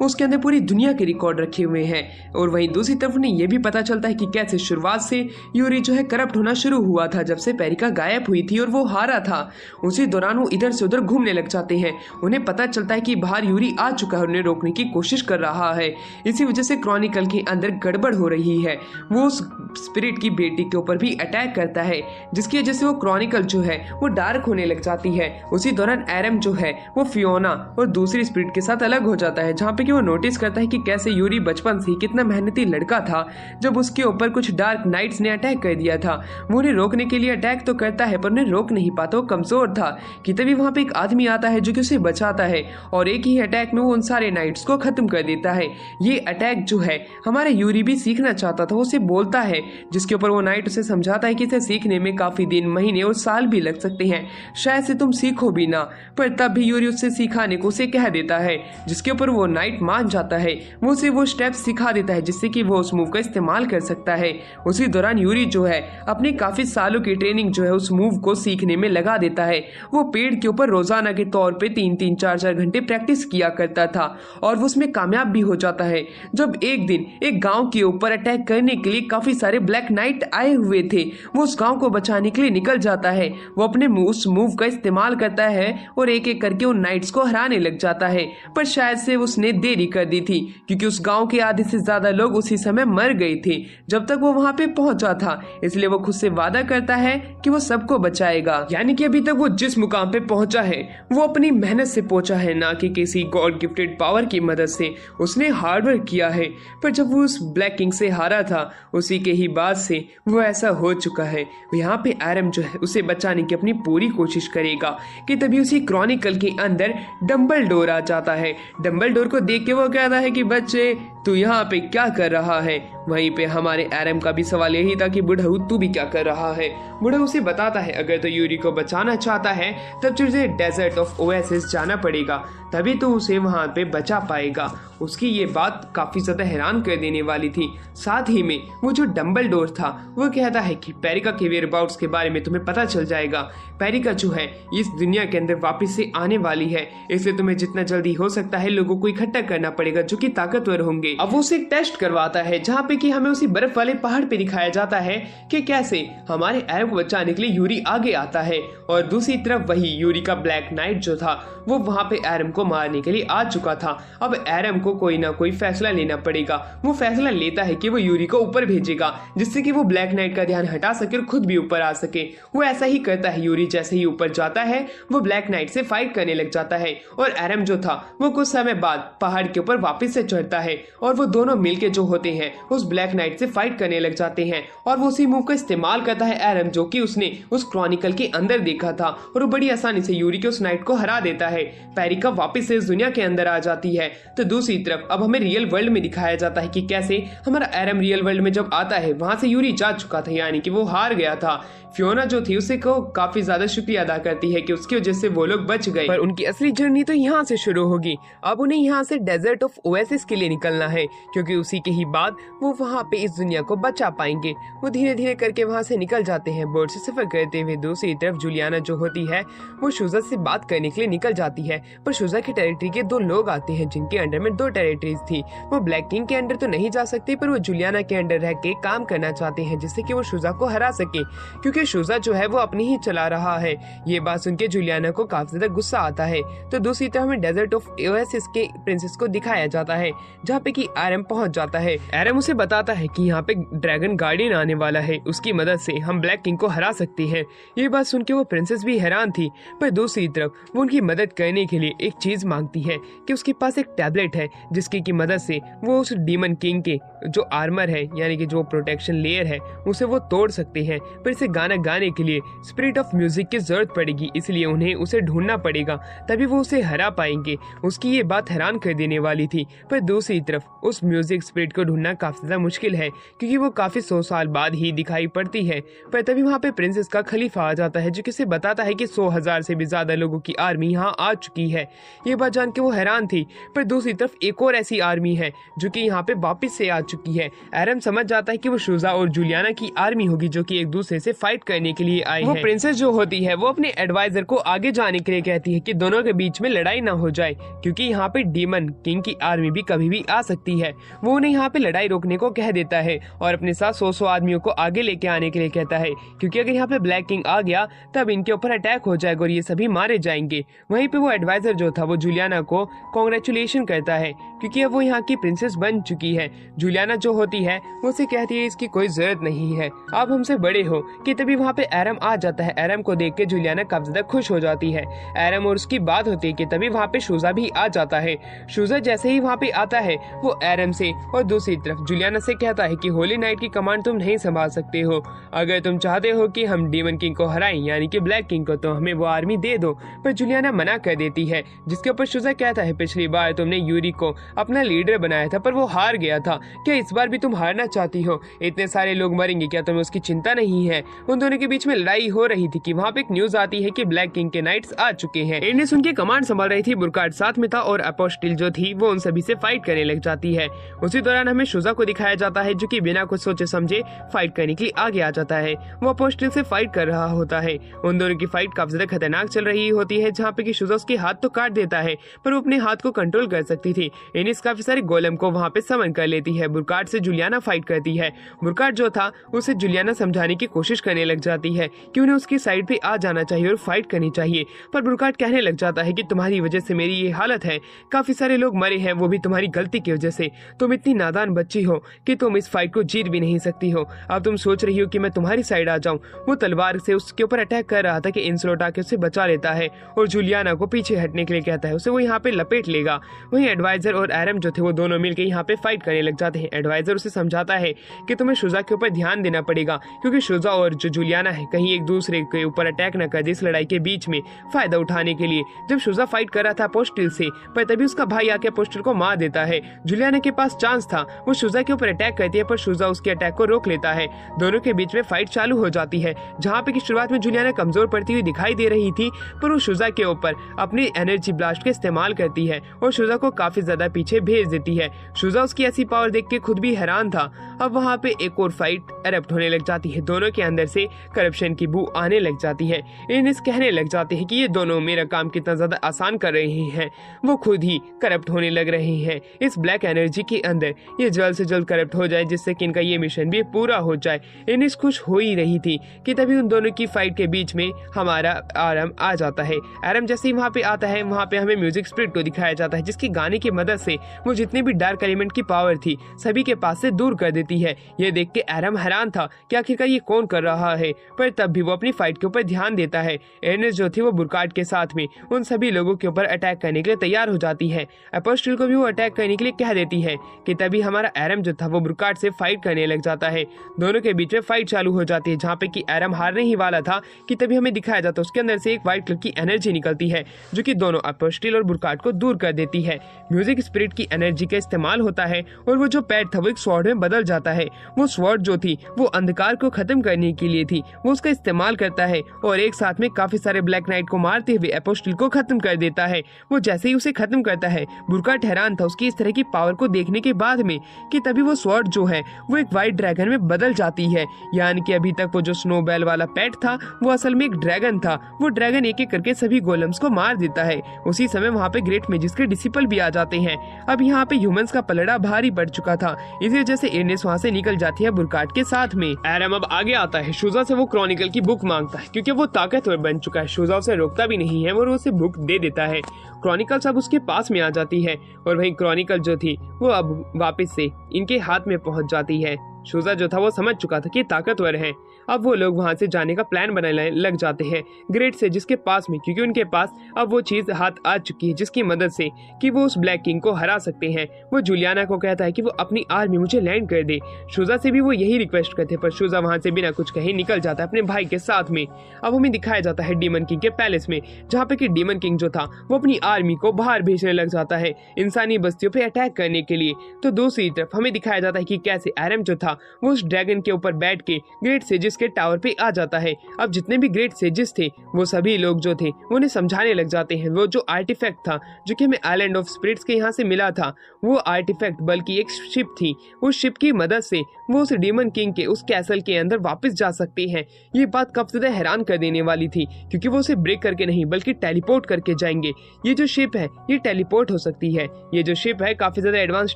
उसके अंदर पूरी दुनिया के रिकॉर्ड रखे हुए हैं। और वहीं दूसरी तरफ उन्हें यह भी पता चलता है कि कैसे शुरुआत से यूरी जो है करप्ट होना शुरू हुआ था जब से पेरिका गायब हुई थी और वो हारा था। उसी दौरान वो इधर से उधर घूमने लग जाते हैं। उन्हें पता चलता है कि बाहर यूरी आ चुका है, उन्हें रोकने की कोशिश कर रहा है। इसी वजह से क्रॉनिकल के अंदर गड़बड़ हो रही है। वो उस स्पिरिट की बेटी के ऊपर भी अटैक करता है जिसकी वजह से वो क्रॉनिकल जो है वो डार्क होने लग जाती है। उसी दौरान एरम जो है वो फियोना और दूसरी स्पिरिट के साथ अलग हो जाता है, जहाँ पे कि वो नोटिस करता है कि कैसे यूरी बचपन से कितना मेहनती लड़का था जब उसके ऊपर कुछ डार्क नाइट्स ने अटैक कर दिया था। वो उन्हें रोकने के लिए अटैक तो करता है पर उन्हें रोक नहीं पाता, वो कमजोर था। कि तभी वहाँ पे एक आदमी आता है जो कि उसे बचाता है और एक ही अटैक में वो उन सारे नाइट्स को खत्म कर देता है। ये अटैक जो है हमारे यूरी भी सीखना चाहता था, वो उसे बोलता है, जिसके ऊपर वो नाइट उसे समझाता है कि इसे सीखने में काफी दिन, महीने और साल भी लग सकते हैं, शायद से तुम सीखो भी ना। पर तब भी यूरी उससे सिखाने को उसे कह देता है, जिसके ऊपर वो नाइट मान जाता है। वो उसे वो स्टेप्स सिखा देता है जिससे कि वो उस मूव का इस्तेमाल कर सकता है। उसी दौरान यूरी जो है अपनी काफी सालों की ट्रेनिंग जो है उस मूव को सीखने में लगा देता है। वो पेड़ के ऊपर रोजाना के तौर पे 3-3, 4-4 घंटे प्रैक्टिस किया करता था और वो उसमें कामयाब भी हो जाता है। जब एक दिन एक गांव के ऊपर अटैक करने के लिए काफी सारे ब्लैक नाइट आए हुए थे, वो उस गांव को बचाने के लिए निकल जाता है। वो अपने उस मूव का इस्तेमाल करता है और एक एक करके उन नाइट्स को हराने लग जाता है। पर शायद से उसने देरी कर दी थी क्योंकि उस गांव के आधे से ज्यादा लोग उसी समय मर गए थे जब तक वो वहां पे पहुंचा था। इसलिए वो खुद से वादा करता है कि वो सबको बचाएगा। यानी कि अभी तक वो जिस मुकाम पे पहुंचा है वो अपनी मेहनत से पहुंचा है, ना कि किसी गॉड गिफ्टेड पावर की मदद से। उसने हार्डवर्क किया है। पर जब वो उस ब्लैक किंग से हारा था उसी के ही बाद से वो ऐसा हो चुका है। यहाँ पे एरम जो है उसे बचाने की अपनी पूरी कोशिश करेगा कि तभी उसी क्रॉनिकल के अंदर डंबलडोर आ जाता है। डंबलडोर को देख के वो कहता है कि बच्चे तू यहाँ पे क्या कर रहा है। वहीं पे हमारे एरम का भी सवाल यही था कि बुढ़ऊ तू भी क्या कर रहा है। बुढ़ऊ उसे बताता है अगर तो यूरी को बचाना चाहता है तब तुझे डेजर्ट ऑफ ओएसिस जाना पड़ेगा, तभी तो उसे वहां पे बचा पाएगा। उसकी ये बात काफी ज्यादा हैरान कर देने वाली थी। साथ ही में वो जो डंबलडोर था वो कहता है कि पेरिका के वेयरअबाउट्स के बारे में तुम्हें पता चल जाएगा। पेरिका जो है इस दुनिया के अंदर वापस से आने वाली है, इसलिए तुम्हें जितना जल्दी हो सकता है लोगों को इकट्ठा करना पड़ेगा जो कि ताकतवर होंगे। अब वो उसे एक टेस्ट करवाता है जहाँ पे कि हमें उसी बर्फ वाले पहाड़ पे दिखाया जाता है कि कैसे हमारे एरम को बचाने के लिए यूरी आगे आता है और दूसरी तरफ वही यूरी का ब्लैक नाइट जो था वो वहां पे एरम को मारने के लिए आ चुका था। अब एरम को कोई ना कोई फैसला लेना पड़ेगा। वो फैसला लेता है कि वो यूरी को ऊपर भेजेगा जिससे कि वो ब्लैक नाइट का ध्यान हटा सके और खुद भी ऊपर आ सके। वो ऐसा ही करता है। यूरी जैसे ही ऊपर जाता है वो ब्लैक नाइट से फाइट करने लग जाता है और एरम जो था वो कुछ समय बाद पहाड़ के ऊपर वापस से चढ़ता है और वो दोनों मिलके जो होते हैं उस ब्लैक नाइट से फाइट करने लग जाते हैं। और वो उसी मूव का इस्तेमाल करता है एरम, जो कि उसने उस क्रॉनिकल के अंदर देखा था, और वो बड़ी आसानी से यूरी के उस नाइट को हरा देता है। पेरिका वापस से इस दुनिया के अंदर आ जाती है। तो दूसरी तरफ अब हमें रियल वर्ल्ड में दिखाया जाता है कि कैसे हमारा एरम रियल वर्ल्ड में जब आता है वहां से यूरी जा चुका था, यानी कि वो हार गया था। फियोना जो थी उसे को काफी ज्यादा शुक्रिया अदा करती है कि उसकी वजह से वो लोग बच गए। पर उनकी असली जर्नी तो यहाँ से शुरू होगी। अब उन्हें यहाँ से डेजर्ट ऑफ ओएसिस के लिए निकलना है, क्योंकि उसी के ही बाद वो वहाँ पे इस दुनिया को बचा पाएंगे। वो धीरे धीरे करके वहाँ से निकल जाते हैं बोट से सफर करते हुए। दूसरी तरफ जुलियाना जो होती है वो शुजा से बात करने के लिए निकल जाती है, पर शुजा की टेरिटरी के 2 लोग आते हैं जिनके अंडर में 2 टेरिटरीज थी। वो ब्लैक किंग के अंडर तो नहीं जा सकते, पर वो जुलियाना के अंडर रह के काम करना चाहते हैं जिससे कि वो शुजा को हरा सके, क्योंकि शुजा जो है वो अपनी ही चला रहा है। ये बात सुन के जुलियाना को काफी ज्यादा गुस्सा आता है। तो दूसरी तरफ हमें डेजर्ट ऑफ ओएसिस के प्रिंसेस को दिखाया जाता है, जहाँ पे कि एरम पहुंच जाता है। एरम उसे बताता है कि यहाँ पे ड्रैगन गार्डियन आने वाला है, उसकी मदद से हम ब्लैक किंग को हरा सकते हैं। ये बात सुन के वो प्रिंसेस भी हैरान थी, पर दूसरी तरफ वो उनकी मदद करने के लिए एक चीज मांगती है कि उसके पास एक टैबलेट है जिसकी की मदद से वो उस डीमन किंग के जो आर्मर है, यानी कि जो प्रोटेक्शन लेयर है, उसे वो तोड़ सकते हैं। पर इसे गाना गाने के लिए स्पिरिट ऑफ म्यूजिक की जरूरत पड़ेगी, इसलिए उन्हें उसे ढूंढना पड़ेगा, तभी वो उसे हरा पाएंगे। उसकी ये बात हैरान कर देने वाली थी, पर दूसरी तरफ उस म्यूजिक स्पिरिट को ढूंढना काफी ज्यादा मुश्किल है, क्योंकि वो काफी 100 साल बाद ही दिखाई पड़ती है। पर तभी वहाँ पे प्रिंसेस का खलीफा आ जाता है, जो किसे बताता है कि 100,000 से भी ज्यादा लोगों की आर्मी यहाँ आ चुकी है। ये बात जान के वो हैरान थी, पर दूसरी तरफ एक और ऐसी आर्मी है जो कि यहाँ पे वापस से आ चुकी है। एरम समझ जाता है कि वो शुजा और जुलियाना की आर्मी होगी, जो कि एक दूसरे से फाइट करने के लिए आई है। प्रिंसेस जो होती है वो अपने एडवाइजर को आगे जाने के लिए कहती है कि दोनों के बीच में लड़ाई ना हो जाए, क्योंकि यहाँ पे डीमन किंग की आर्मी भी कभी भी आ सकती है। वो उन्हें यहाँ पे लड़ाई रोकने को कह देता है और अपने साथ 100 आदमियों को आगे लेके आने के लिए कहता है, क्योंकि अगर यहाँ पे ब्लैक किंग आ गया तब इनके ऊपर अटैक हो जाएगा और ये सभी मारे जाएंगे। वहीं पे वो एडवाइजर जो था वो जुलियाना को कॉन्ग्रेचुलेशन करता है, क्योंकि अब वो यहाँ की प्रिंसेस बन चुकी है। जुलियाना जो होती है वो उसे कहती है इसकी कोई जरूरत नहीं है, आप हमसे बड़े हो। कि तभी वहाँ पे एरम आ जाता है। एरम को देख के जुलियाना काफी ज्यादा खुश हो जाती है। एरम और उसकी बात होती है कि तभी वहाँ पे शुजा भी आ जाता है। शुजा जैसे ही वहाँ पे आता है वो एरम से और दूसरी तरफ जुलियाना से कहता है कि होली नाइट की कमांड तुम नहीं संभाल सकते हो। अगर तुम चाहते हो कि हम डीमन किंग को हराएं, यानी कि ब्लैक किंग को, तो हमें वो आर्मी दे दो। पर जुलियाना मना कर देती है, जिसके ऊपर शुजा कहता है पिछली बार तुमने यूरी को अपना लीडर बनाया था पर वो हार गया था, क्या इस बार भी तुम हारना चाहती हो? इतने सारे लोग मरेंगे, क्या तुम्हें उसकी चिंता नहीं है? उन दोनों के बीच में लड़ाई हो रही थी कि वहाँ पे एक न्यूज आती है कि ब्लैक किंग के नाइट्स आ चुके हैं। इन्हें सुन के कमांड संभाल रही थी बुरकार्ड साथ में था, और अपोस्टिल जो थी वो उन सभी से फाइट करने लग जाती है। उसी दौरान हमें शुजा को दिखाया जाता है, जो कि बिना कुछ सोचे समझे फाइट करने के लिए आगे आ जाता है। वो अपोस्टिल से फाइट कर रहा होता है। उन दोनों की फाइट काफी ज्यादा खतरनाक चल रही होती है, जहाँ पे कि शुजा उसके हाथ तो काट देता है, पर वो अपने हाथ को कंट्रोल कर सकती थी। इनिस काफी सारे गोलम को वहाँ पे समन कर लेती है। बुरकार्ड से जुलियाना फाइट करती है। बुरकार्ड जो था उसे जुलियाना समझाने की कोशिश करने लग जाती है कि उन्हें उसकी साइड पे आ जाना चाहिए और फाइट करनी चाहिए, पर बुरकार्ड कहने लग जाता है कि तुम्हारी वजह से मेरी ये हालत है, काफी सारे लोग मरे हैं, वो भी तुम्हारी गलती की वजह से। तुम इतनी नादान बच्ची हो कि तुम इस फाइट को जीत भी नहीं सकती हो। अब तुम सोच रही हो कि मैं तुम्हारी साइड आ जाऊं। वो तलवार से उसके ऊपर अटैक कर रहा था कि इंसलोट आके उसे बचा लेता है और जुलियाना को पीछे हटने के लिए कहता है, उसे वो यहाँ पे लपेट लेगा। वहीं एडवाइजर और एरम जो थे वो दोनों मिलकर यहाँ पे फाइट करने लग जाते हैं। एडवाइजर उसे समझाता है कि तुम्हें शुजा के ऊपर ध्यान देना पड़ेगा, क्योंकि शुजा और जो जुलियाना है कहीं एक दूसरे के ऊपर अटैक न कर दे इस लड़ाई के बीच में फायदा उठाने के लिए। जब शुजा फाइट कर रहा था अपोस्टिल से, पर तभी उसका भाई आके अपोस्टिल को मार देता है। जुलियाना के पास चांस था, वो शुजा के ऊपर अटैक करती है, पर शुजा उसके अटैक को रोक लेता है। दोनों के बीच में फाइट चालू हो जाती है, जहाँ पे की शुरुआत में जुलियाना कमजोर पड़ती हुई दिखाई दे रही थी, पर वो शुजा के ऊपर अपनी एनर्जी ब्लास्ट का इस्तेमाल करती है और शुजा को काफी ज्यादा पीछे भेज देती है। शुजा उसकी ऐसी पावर देख के खुद भी हैरान था। अब वहाँ पे एक और फाइट एरप्ट होने लग जाती है। दोनों के अंदर से करप्शन की बू आने लग जाती है। इनिस कहने लग जाते हैं कि ये दोनों मेरा काम कितना ज्यादा आसान कर रहे हैं, वो खुद ही करप्ट होने लग रहे हैं। इस ब्लैक एनर्जी के अंदर ये जल्द से जल्द करप्ट हो जाए, जिससे कि इनका ये मिशन भी पूरा हो जाए। इनिस खुश हो ही रही थी कि तभी उन दोनों की फाइट के बीच में हमारा आरम आ जाता है। आरम जैसे ही वहाँ पे आता है, वहाँ पे हमें म्यूजिक स्पिरिट को दिखाया जाता है, जिसकी गाने की मदद से वो जितनी भी डार्क एलिमेंट की पावर थी सभी के पास से दूर कर देती है। ये देख के आरम हैरान था कि आखिरकार ये कौन कर रहा है, पर तब भी वो अपनी फाइट के ऊपर ध्यान देता है। एनिस जो थी वो बुरकार्ड के साथ में उन सभी लोगों के ऊपर अटैक करने के लिए तैयार हो जाती है। अपोस्टिल को भी वो अटैक करने के लिए कह देती है कि तभी हमारा एरम जो था वो ब्रुकार्ड से फाइट करने लग जाता है। दोनों के बीच में फाइट चालू हो जाती है, जहाँ पे कि एरम हारने ही वाला था कि तभी हमें दिखाया जाता है उसके अंदर से एक व्हाइट कलर की एनर्जी निकलती है जो कि दोनों अपोस्टिल और ब्रुकार्ड को दूर कर देती है। म्यूजिक स्पिरिट की एनर्जी का इस्तेमाल होता है और वो जो पैड था वो एक स्वॉर्ड में बदल जाता है। वो स्वॉर्ड जो थी वो अंधकार को खत्म करने के लिए थी, वो उसका इस्तेमाल करता है और एक साथ में काफी सारे ब्लैक नाइट को मारते हुए अपोस्टिल को खत्म कर देता है। वो जैसे ही उसे खत्म करता है, ब्रुकार्ड हैरान था उसकी इस तरह की पावर को देखने के बाद में कि तभी वो स्वॉर्ड जो है वो एक व्हाइट ड्रैगन में बदल जाती है। यानी कि अभी तक वो जो स्नोबेल वाला पेट था वो असल में एक ड्रैगन था। वो ड्रैगन एक एक करके सभी गोलम्स को मार देता है। उसी समय वहाँ पे ग्रेट मेजिस के डिसिपल भी आ जाते हैं। अब यहाँ पे ह्यूमंस का पलड़ा भारी पड़ चुका था, इसी वजह से इर्नेस वहाँ से निकल जाती है ब्रुकार्ड के साथ में। एरम अब आगे आता है, शुजा से वो क्रॉनिकल की बुक मांगता है क्योंकि वो ताकतवर बन चुका है। शुजा उसे रोकता भी नहीं है और उसे बुक दे देता है। क्रॉनिकल सब उसके पास में आ जाती है और वहीं क्रॉनिकल जो थी वो अब वापस से इनके हाथ में पहुंच जाती है। शुजा जो था वो समझ चुका था कि ताकतवर है। अब वो लोग वहां से जाने का प्लान बनाने लग जाते हैं ग्रेट से जिसके पास में, क्योंकि उनके पास अब वो चीज हाथ आ चुकी है जिसकी मदद से कि वो उस ब्लैक किंग को हरा सकते हैं। वो जूलियाना को कहता है कि वो अपनी आर्मी मुझे लैंड कर दे। शुजा से भी वो यही रिक्वेस्ट करते पर शुजा वहां से बिना कुछ कहे निकल जाता है अपने भाई के साथ में। अब हमें दिखाया जाता है डीमन किंग के पैलेस में, जहाँ पे कि डीमन किंग जो था वो अपनी आर्मी को बाहर भेजने लग जाता है इंसानी बस्तियों पे अटैक करने के लिए। तो दूसरी तरफ हमें दिखाया जाता है कि कैसे एरम जो था वो उस ड्रैगन के ऊपर बैठ के ग्रेट सेजिस के टावर पे आ जाता है। अब जितने भी ग्रेट सेजिस थे वो सभी लोग जो थे उन्हें समझाने लग जाते हैं वो जो आर्टिफैक्ट था जो कि हमें आइलैंड ऑफ स्पिरिट्स के यहाँ से मिला था, वो आर्टिफैक्ट बल्कि एक शिप थी। उस शिप की मदद से वो उस डीमन किंग के उस कैसल के अंदर वापस जा सकते हैं। ये बात काफी ज्यादा हैरान कर देने वाली थी क्योंकि वो उसे ब्रेक करके नहीं बल्कि टेलीपोर्ट करके जाएंगे। ये जो शिप है ये टेलीपोर्ट हो सकती है। ये जो शिप है काफी ज्यादा एडवांस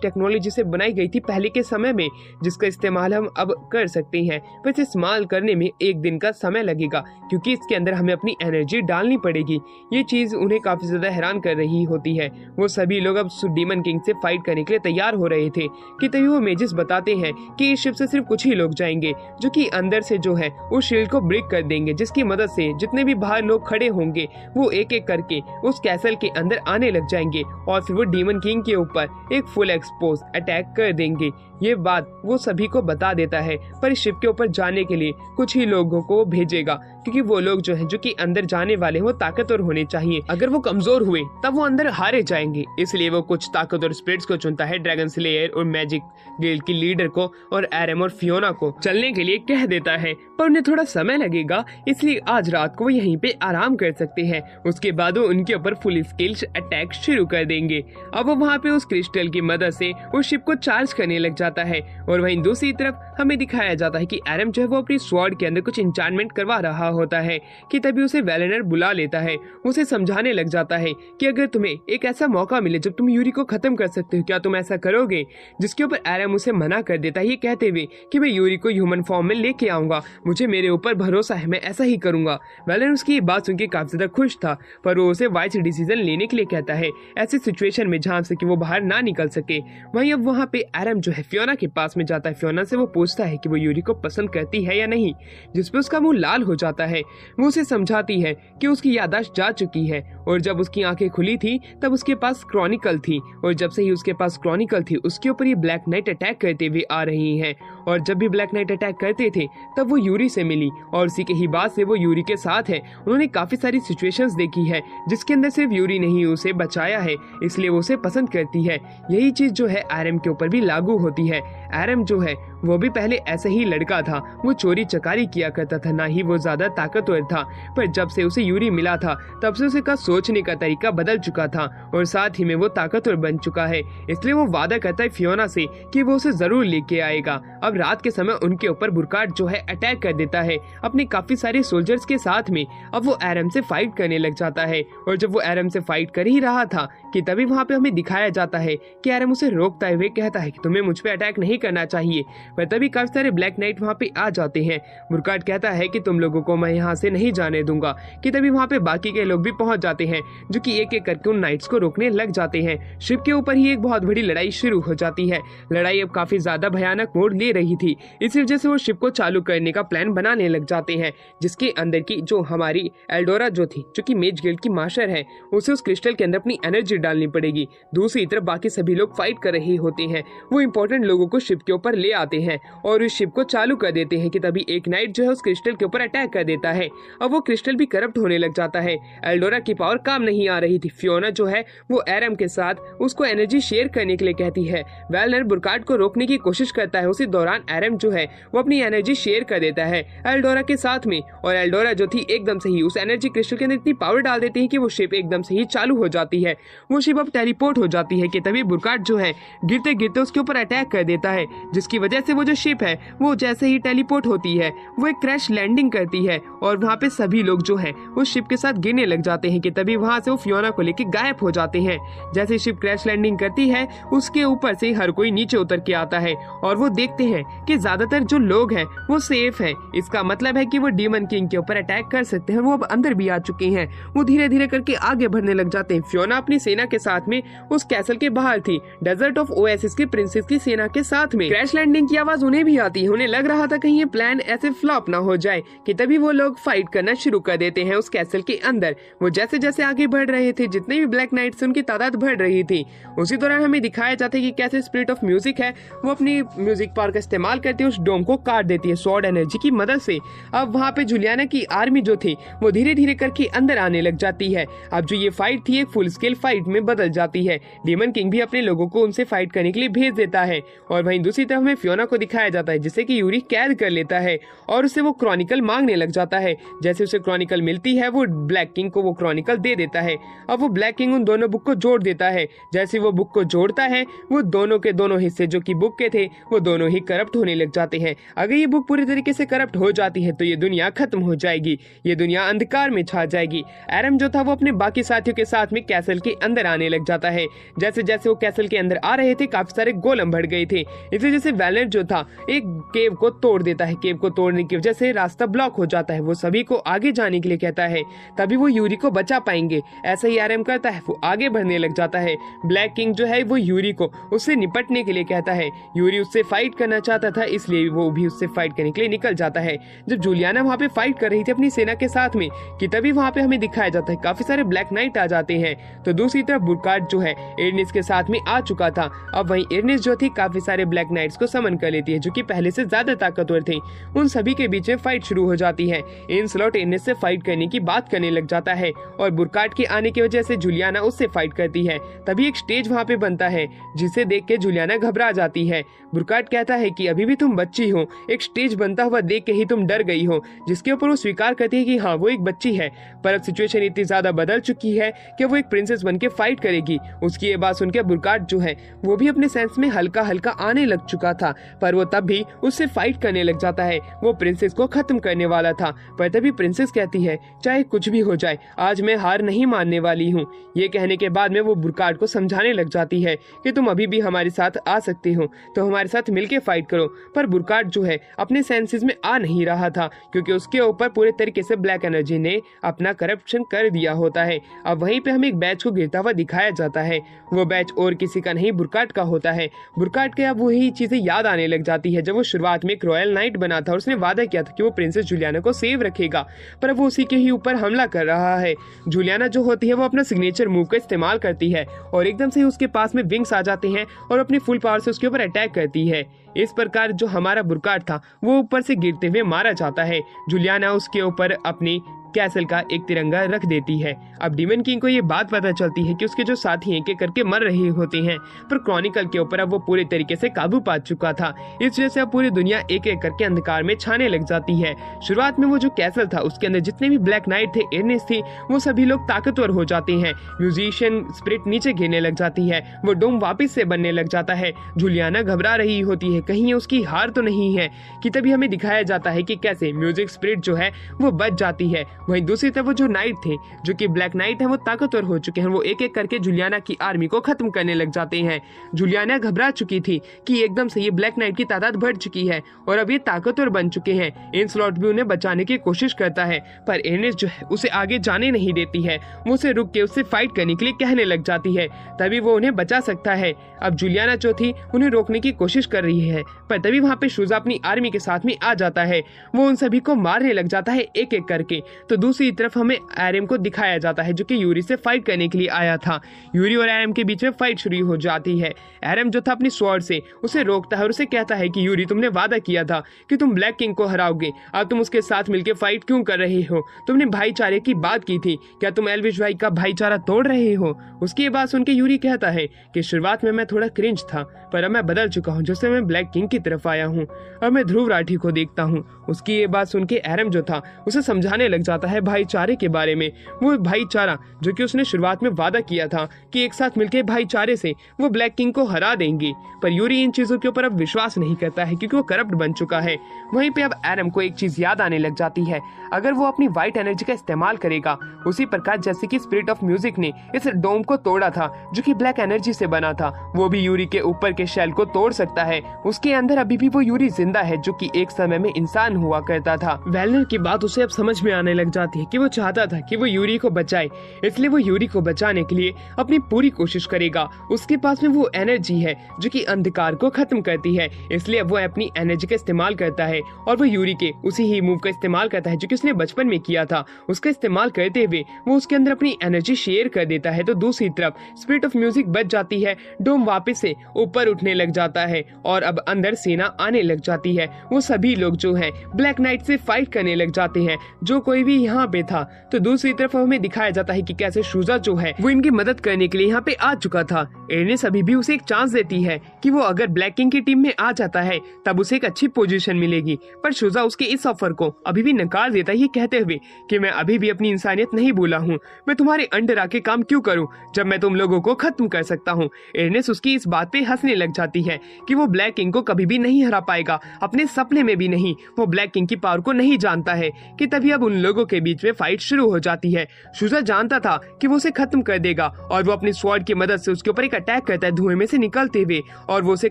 टेक्नोलॉजी से बनाई गई थी पहले के समय में, जिसका इस्तेमाल हम अब कर सकते हैं। पर इसे इस्तेमाल करने में एक दिन का समय लगेगा क्योंकि इसके अंदर हमें अपनी एनर्जी डालनी पड़ेगी। ये चीज उन्हें काफी ज्यादा हैरान कर रही होती है। वो सभी लोग अब डीमन किंग से फाइट करने के लिए तैयार हो रहे थे कि तभी वो मेजिस बताते हैं कि इस शिप से सिर्फ कुछ ही लोग जाएंगे जो कि अंदर से जो है उस शील्ड को ब्रेक कर देंगे, जिसकी मदद से जितने भी बाहर लोग खड़े होंगे वो एक एक करके उस कैसल के अंदर आने लग जाएंगे और फिर वो डीमन किंग के ऊपर एक फुल एक्सपोज अटैक कर देंगे। ये बात वो सभी को बता देता है पर इस शिप के ऊपर जाने के लिए कुछ ही लोगों को भेजेगा क्योंकि वो लोग जो हैं जो कि अंदर जाने वाले वो ताकतवर होने चाहिए। अगर वो कमजोर हुए तब वो अंदर हारे जाएंगे, इसलिए वो कुछ ताकतवर स्पिरिट्स को चुनता है, ड्रैगन स्लेयर और मैजिक गिल्ड की लीडर को और एरम और फियोना को चलने के लिए कह देता है। पर उन्हें थोड़ा समय लगेगा इसलिए आज रात को वो यहीं पे आराम कर सकते हैं। उसके बाद वो उनके ऊपर फुल स्केल अटैक शुरू कर देंगे। अब वो वहाँ पे उस क्रिस्टल की मदद से उस शिप को चार्ज करने लग जाता है और वहीं दूसरी तरफ हमें दिखाया जाता है कि एरम जो है वो अपनी स्वॉर्ड के अंदर कुछ इंचार्टमेंट करवा रहा होता है कि तभी उसे वेलेनर बुला लेता है। उसे समझाने लग जाता है कि अगर तुम्हें एक ऐसा मौका मिले जब तुम यूरी को खत्म कर सकते हो क्या तुम ऐसा करोगे, जिसके ऊपर एरम उसे मना कर देता है ये कहते हुए कि मैं यूरी को ह्यूमन फॉर्म में लेके आऊंगा, मुझे मेरे ऊपर भरोसा है, मैं ऐसा ही करूंगा। वेलेनर उसकी ये बात सुनकर काफी ज्यादा खुश था पर वो उसे वाइज डिसीजन लेने के लिए कहता है ऐसी सिचुएशन में जहाँ से कि वो बाहर ना निकल सके। वहीं अब वहाँ पे एरम जो है फियोना के पास में जाता है। फियोना से वो पूछता है कि वो यूरी को पसंद करती है या नहीं, जिसपे उसका मुंह लाल हो जाता है। वो उसे समझाती है कि उसकी याददाश्त जा चुकी है और जब उसकी आंखें खुली थी तब उसके पास क्रॉनिकल थी और जब से ही उसके पास क्रॉनिकल थी उसके ऊपर ये ब्लैक नाइट अटैक करते हुए आ रही हैं और जब भी ब्लैक नाइट अटैक करते थे तब वो यूरी से मिली और उसी के ही बाद से वो यूरी के साथ है। उन्होंने काफी सारी सिचुएशंस देखी है जिसके अंदर सिर्फ यूरी ने ही उसे बचाया है, इसलिए वो उसे पसंद करती है। यही चीज जो है एरम के ऊपर भी लागू होती है। एरम जो है वो भी पहले ऐसे ही लड़का था, वो चोरी चकारी किया करता था, ना ही वो ज्यादा ताकतवर था, पर जब से उसे यूरी मिला था तब से उसे का सोचने का तरीका बदल चुका था और साथ ही में वो ताकतवर बन चुका है। इसलिए वो वादा करता है फियोना से कि वो उसे जरूर लेके आएगा। अब रात के समय उनके ऊपर ब्रुकार्ड जो है अटैक कर देता है अपने काफी सारे सोल्जर्स के साथ में। अब वो एरम से फाइट करने लग जाता है और जब वो एरम से फाइट कर ही रहा था कि तभी वहाँ पे हमें दिखाया जाता है कि एरम उसे रोकता हुए कहता है कि तुम्हें मुझ पे अटैक नहीं करना चाहिए, पर तभी काफी सारे ब्लैक नाइट वहाँ पे आ जाते हैं। ब्रुकार्ड कहता है कि तुम लोगों को मैं यहाँ से नहीं जाने दूंगा कि तभी वहाँ पे बाकी के लोग भी पहुंच जाते हैं जो कि एक एक करके उन नाइट्स को रोकने लग जाते हैं। शिप के ऊपर ही एक बहुत बड़ी लड़ाई शुरू हो जाती है। लड़ाई अब काफी ज्यादा भयानक मोड़ ले रही थी, इसी वजह से वो शिप को चालू करने का प्लान बनाने लग जाते हैं जिसके अंदर की जो हमारी एल्डोरा जो थी जो कि मेज गिल्ड की मास्टर है उसे उस क्रिस्टल के अंदर अपनी एनर्जी डालनी पड़ेगी। दूसरी तरफ बाकी सभी लोग फाइट कर रहे होते हैं। वो इंपॉर्टेंट लोगों को शिप के ऊपर ले आते हैं और उस शिप को चालू कर देते हैं कि तभी एक नाइट जो है उस क्रिस्टल के ऊपर अटैक कर देता है। अब वो क्रिस्टल भी करप्ट होने लग जाता है। एल्डोरा की पावर काम नहीं आ रही थी। फियोना जो है वो एरम के साथ उसको एनर्जी शेयर करने के लिए कहती है। वेलनर बुरकार्ड को रोकने की कोशिश करता है। उसी दौरान एरम जो है वो अपनी एनर्जी शेयर कर देता है एल्डोरा के साथ में, और एल्डोरा जो थी एकदम से ही उस एनर्जी क्रिस्टल के अंदर इतनी पावर डाल देती है कि वो शिप एकदम से ही चालू हो जाती है। वो शिप अब टेलीपोर्ट हो जाती है कि तभी बुरकार्ड जो है गिरते गिरते उसके ऊपर अटैक कर देता है, जिसकी वजह से वो जो शिप है वो जैसे ही टेलीपोर्ट होती है वो एक क्रैश लैंडिंग करती है और वहाँ पे सभी लोग जो है वो शिप के साथ गिरने लग जाते हैं कि तभी वहाँ से वो फियोना को लेके गायब हो जाते हैं। जैसे शिप क्रैश लैंडिंग करती है उसके ऊपर से हर कोई नीचे उतर के आता है और वो देखते हैं कि ज्यादातर जो लोग हैं वो सेफ हैं। इसका मतलब है कि वो डीमन किंग के ऊपर अटैक कर सकते हैं। वो अब अंदर भी आ चुके हैं। वो धीरे धीरे करके आगे बढ़ने लग जाते हैं। फियोना अपनी सेना के साथ में उस कैसल के बाहर थी, डेजर्ट ऑफ ओएसिस के प्रिंसेस की सेना के साथ में। क्रैश लैंडिंग की आवाज उन्हें भी आती है। उन्हें लग रहा था कहीं ये प्लान ऐसे फ्लॉप ना हो जाए कि तभी वो लोग फाइट करना शुरू कर देते हैं उस कैसल के अंदर। वो जैसे जैसे आगे बढ़ रहे थे जितने भी ब्लैक नाइट्स उनकी तादाद बढ़ रही थी। उसी दौरान हमें दिखाया जाता है कि कैसे स्पिरिट ऑफ म्यूजिक है वो अपनी म्यूजिक पावर का इस्तेमाल करती है, उस डोम को काट देती है स्वॉर्ड एनर्जी की मदद से। अब वहाँ पे जुलियाना की आर्मी जो थी वो धीरे धीरे करके अंदर आने लग जाती है। अब जो ये फाइट थी एक फुल स्केल फाइट में बदल जाती है। डीमन किंग भी अपने लोगों को उनसे फाइट करने के लिए भेज देता है और वहीं दूसरी तरफ में फियोना को दिखाया जाता है जिसे कि यूरी कैद कर लेता है और उसे वो क्रॉनिकल मांगने लग जाता है। जैसे उसे क्रॉनिकल मिलती है वो ब्लैक किंग को वो क्रॉनिकल दे देता है। अब वो ब्लैक किंग उन दोनों बुक को जोड़ देता है। जैसे वो बुक को जोड़ता है वो दोनों के दोनों हिस्से जो कि बुक के थे वो दोनों ही करप्ट होने लग जाते हैं। अगर ये बुक पूरी तरीके से करप्ट हो जाती है तो ये दुनिया खत्म हो जाएगी, ये दुनिया अंधकार में छा जाएगी। एरम जो था वो अपने बाकी साथियों के साथ में कैसल के अंदर आने लग जाता है। जैसे जैसे वो कैसल के अंदर आ रहे थे काफी सारे गोलम बढ़ गए थे। इसी वजह से वेलनर जो था एक केव को तोड़ देता है। केव को तोड़ने की वजह से रास्ता ब्लॉक हो जाता है। वो सभी को आगे जाने के लिए कहता है, तभी वो यूरी को बचा पाएंगे। ऐसा ही एरम करता है, वो आगे बढ़ने लग जाता है। ब्लैक किंग जो है वो यूरी को उससे निपटने के लिए कहता है। यूरी उससे फाइट करना चाहता था इसलिए वो भी उससे फाइट करने के लिए निकल जाता है। जब जुलियाना वहाँ पे फाइट कर रही थी अपनी सेना के साथ में कि तभी वहाँ पे हमें दिखाया जाता है काफी सारे ब्लैक नाइट आ जाते हैं। तो दूसरी तरफ बुरकार्ड जो है एरनिस के साथ में आ चुका था। अब वहीं एरनिस जो थी काफी सारे ब्लैक नाइट्स को समन कर लेती है जो कि पहले से ज्यादा ताकतवर थे। उन सभी के बीच में फाइट शुरू हो जाती है। इनस्लॉट एरनिस से फाइट करने की बात करने लग जाता है और बुरकार्ड के आने की वजह से जुलियाना उससे फाइट करती है। तभी एक स्टेज वहाँ पे बनता है जिसे देख के जुलियाना घबरा जाती है। बुरकार्ड कहता है कि अभी भी तुम बच्ची हो, एक स्टेज बनता हुआ देख के ही तुम डर गई हो, जिसके ऊपर वो स्वीकार करती है कि हाँ वो एक बच्ची है। पर अब सिचुएशन इतनी ज्यादा बदल चुकी है कि वो एक प्रिंसेस बन के फाइट करेगी। उसकी ये बात सुनकर बुरकार्ड जो है वो भी अपने सेंस में हल्का हल्का आने लग चुका था, पर वो तब भी उससे फाइट करने लग जाता है। वो प्रिंसेस को खत्म करने वाला था, पर तभी प्रिंसेस कहती है चाहे कुछ भी हो जाए आज मैं हार नहीं मानने वाली हूँ। ये कहने के बाद में वो बुरकार्ड को समझाने लग जाती है कि तुम अभी भी हमारे साथ आ सकते हो तो हमारे साथ मिलके फाइट करो। पर बुरकार्ड जो है अपने सेंसेस में आ नहीं रहा था क्योंकि उसके ऊपर पूरे तरीके से ब्लैक एनर्जी ने अपना करप्शन कर दिया होता है। अब वहीं पे हमें एक बैच को गिरता हुआ दिखाया जाता है। वो बैच और किसी का नहीं बुरकार्ड का होता है। बुरकार्ड के अब वही चीजें याद आने लग जाती है जब वो शुरुआत में एक रॉयल नाइट बना था और उसने वादा किया था कि वो प्रिंसेस जुलियाना को सेव रखेगा, पर वो उसी के ही ऊपर हमला कर रहा है। जुलियाना जो होती है वो अपना सिग्नेचर मूव का इस्तेमाल करती है और एकदम से उसके पास में विंग्स आ जाते हैं और अपनी फुल पावर से उसके ऊपर अटैक करती है। इस प्रकार जो हमारा बुरकार्ड था वो ऊपर से गिरते हुए मारा जाता है। जुलियाना उसके ऊपर अपनी कैसल का एक तिरंगा रख देती है। अब डीमन किंग को ये बात पता चलती है कि उसके जो साथी एक एक करके मर रहे होते हैं, पर क्रॉनिकल के ऊपर अब वो पूरे तरीके से काबू पा चुका था। इस वजह से अब पूरी दुनिया एक एक करके अंधकार में छाने लग जाती है। शुरुआत में वो जो कैसल था उसके अंदर जितने भी ब्लैक नाइट थे, एरनिस थी, वो सभी लोग ताकतवर हो जाते हैं। म्यूजिशियन स्पिरिट नीचे गिरने लग जाती है, वो डोम वापिस से बनने लग जाता है। जुलियाना घबरा रही होती है कहीं उसकी हार तो नहीं है कि तभी हमें दिखाया जाता है कि कैसे म्यूजिक स्पिरिट जो है वो बच जाती है। वहीं दूसरी तरफ वो जो नाइट थे जो कि ब्लैक नाइट है वो ताकतवर हो चुके हैं। वो एक एक करके जुलियाना की आर्मी को खत्म करने लग जाते हैं। जुलियाना घबरा चुकी थी कि एकदम से ये ब्लैक नाइट की तादाद बढ़ चुकी है और अब ये ताकतवर बन चुके हैं। इनस्लॉट भी उन्हें बचाने की कोशिश करता है, पर एरनिस जो है उसे आगे जाने नहीं देती है। वो उसे रुक के उससे फाइट करने के लिए कहने लग जाती है, तभी वो उन्हें बचा सकता है। अब जुलियाना जो थी उन्हें रोकने की कोशिश कर रही है, पर तभी वहाँ पे शुजा अपनी आर्मी के साथ में आ जाता है। वो उन सभी को मारने लग जाता है एक एक करके। तो दूसरी तरफ हमें एरम को दिखाया जाता है जो कि यूरी से फाइट करने के लिए आया था। यूरी और एरम के बीच में फाइट शुरू हो जाती है। एरम जो था अपनी स्वॉर्ड से उसे रोकता है और उसे कहता है कि यूरी, तुमने वादा किया था कि तुम ब्लैक किंग को हराओगे, अब तुम उसके साथ मिलकर फाइट क्यों कर रहे हो? तुमने भाईचारे की बात की थी, क्या तुम एल्विश भाई का भाईचारा तोड़ रहे हो? उसकी ये बात सुनकर यूरी कहता है कि शुरुआत में मैं थोड़ा क्रिंज था, पर अब मैं बदल चुका हूँ। जैसे मैं ब्लैक किंग की तरफ आया हूँ, अब मैं ध्रुव राठी को देखता हूँ। उसकी ये बात सुन के एरम जो था उसे समझाने लग जाता है भाईचारे के बारे में। वो भाईचारा जो कि उसने शुरुआत में वादा किया था कि एक साथ मिलकर भाईचारे से वो ब्लैक किंग को हरा देंगे, पर यूरी इन चीजों के ऊपर अब विश्वास नहीं करता है क्योंकि वो करप्ट बन चुका है। वहीं पे अब एरम को एक चीज याद आने लग जाती है, अगर वो अपनी व्हाइट एनर्जी का इस्तेमाल करेगा उसी प्रकार जैसे कि स्पिरिट ऑफ म्यूजिक ने इस डोम को तोड़ा था जो कि ब्लैक एनर्जी से बना था, वो भी यूरी के ऊपर के शेल को तोड़ सकता है। उसके अंदर अभी भी वो यूरी जिंदा है जो कि एक समय में इंसान हुआ करता था। वेलनर की बात उसे अब समझ में आने लग जाती है कि वो चाहता था कि वो यूरी को बचाए, इसलिए वो यूरी को बचाने के लिए अपनी पूरी कोशिश करेगा। उसके पास में वो एनर्जी है जो कि अंधकार को खत्म करती है, इसलिए वो अपनी एनर्जी का इस्तेमाल करता है और वो यूरी के उसी ही मूव का इस्तेमाल करता है जो कि उसने बचपन में किया था। उसका इस्तेमाल करते हुए वो उसके अंदर अपनी एनर्जी शेयर कर देता है। तो दूसरी तरफ स्पिरिट ऑफ म्यूजिक बच जाती है, डोम वापस से ऊपर उठने लग जाता है और अब अंदर सेना आने लग जाती है। वो सभी लोग जो हैं ब्लैक नाइट से फाइट करने लग जाते हैं, जो कोई भी यहाँ पे था। तो दूसरी तरफ हमें दिखाया जाता है कि कैसे शुजा जो है वो इनकी मदद करने के लिए यहाँ पे आ चुका था। एर्नेस्ट अभी भी उसे एक चांस देती है कि वो अगर ब्लैक किंग की टीम में आ जाता है तब उसे एक अच्छी पोजीशन मिलेगी, पर शुजा उसके इस ऑफर को अभी भी नकार देता है, ये कहते हुए कि मैं अभी भी अपनी इंसानियत नहीं भूला हूँ, मैं तुम्हारे अंडर आके काम क्यों करूँ जब मैं तुम लोगों को खत्म कर सकता हूँ। एर्नेस्ट उसकी इस बात पे हंसने लग जाती है कि वो ब्लैक किंग को कभी भी नहीं हरा पाएगा, अपने सपने में भी नहीं। वो ब्लैक किंग की पावर को नहीं जानता है कि तभी अब उन लोगों के बीच में फाइट शुरू हो जाती है। शुजा जानता था कि वो उसे खत्म कर देगा और वो अपनी स्वॉर्ड की मदद से उसके ऊपर एक अटैक करता है धुएं में से निकलते हुए और वो उसे